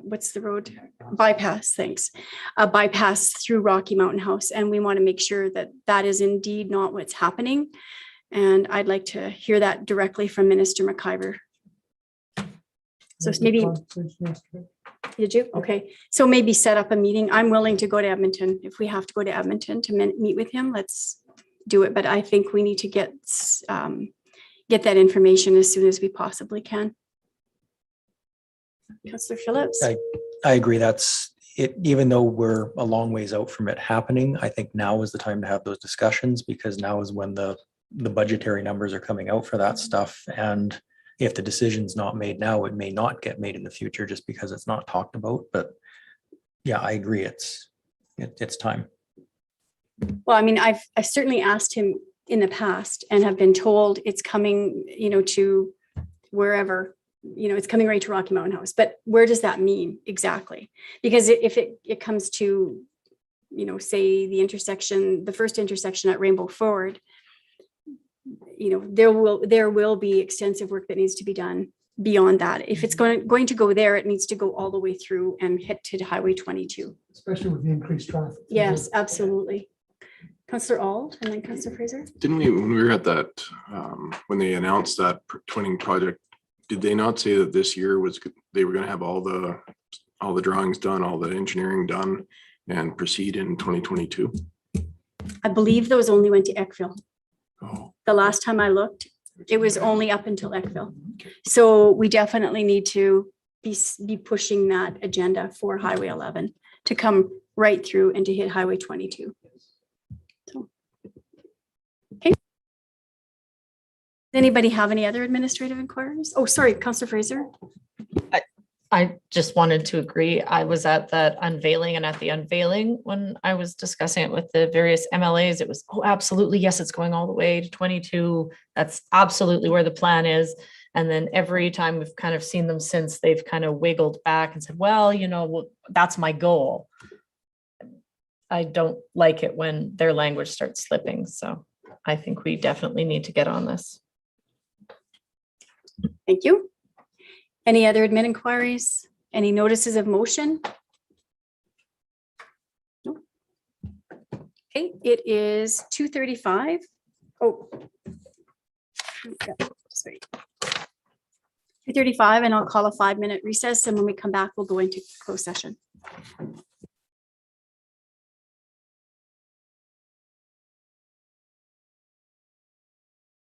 what's the road? Bypass, thanks. A bypass through Rocky Mountain House. And we want to make sure that that is indeed not what's happening. And I'd like to hear that directly from Minister McIver. So maybe, did you? Okay. So maybe set up a meeting. I'm willing to go to Edmonton. If we have to go to Edmonton to meet with him, let's do it. But I think we need to get that information as soon as we possibly can. Councillor Phillips? I agree. That's it. Even though we're a long ways out from it happening, I think now is the time to have those discussions because now is when the budgetary numbers are coming out for that stuff. And if the decision's not made now, it may not get made in the future just because it's not talked about. But yeah, I agree. It's time. Well, I mean, I've certainly asked him in the past and have been told it's coming, to wherever, it's coming right to Rocky Mountain House. But where does that mean exactly? Because if it comes to, say the first intersection at Rainbow Forward, there will be extensive work that needs to be done beyond that. If it's going to go there, it needs to go all the way through and hit to Highway 22. Especially with the increased traffic. Yes, absolutely. Councillor Auld and then Councillor Fraser. Didn't we, when we were at that, when they announced that twinning project, did they not say that this year was, they were gonna have all the drawings done, all the engineering done and proceed in 2022? I believe those only went to Eckville. Oh, The last time I looked, it was only up until Eckville. So we definitely need to be pushing that agenda for Highway 11 to come right through and to hit Highway 22. So, okay. Does anybody have any other administrative inquiries? Oh, sorry, Councillor Fraser. I just wanted to agree. I was at that unveiling, and at the unveiling, when I was discussing it with the various MLAs, it was, oh, absolutely, yes, it's going all the way to 22. That's absolutely where the plan is. And then every time we've kind of seen them since, they've kind of wiggled back and said, well, you know, that's my goal. I don't like it when their language starts slipping. So I think we definitely need to get on this. Thank you. Any other admin inquiries? Any notices of motion? No. Okay, it is 2:35. Oh. Sorry. 2:35, and I'll call a 5-minute recess, and when we come back, we'll go into closed session.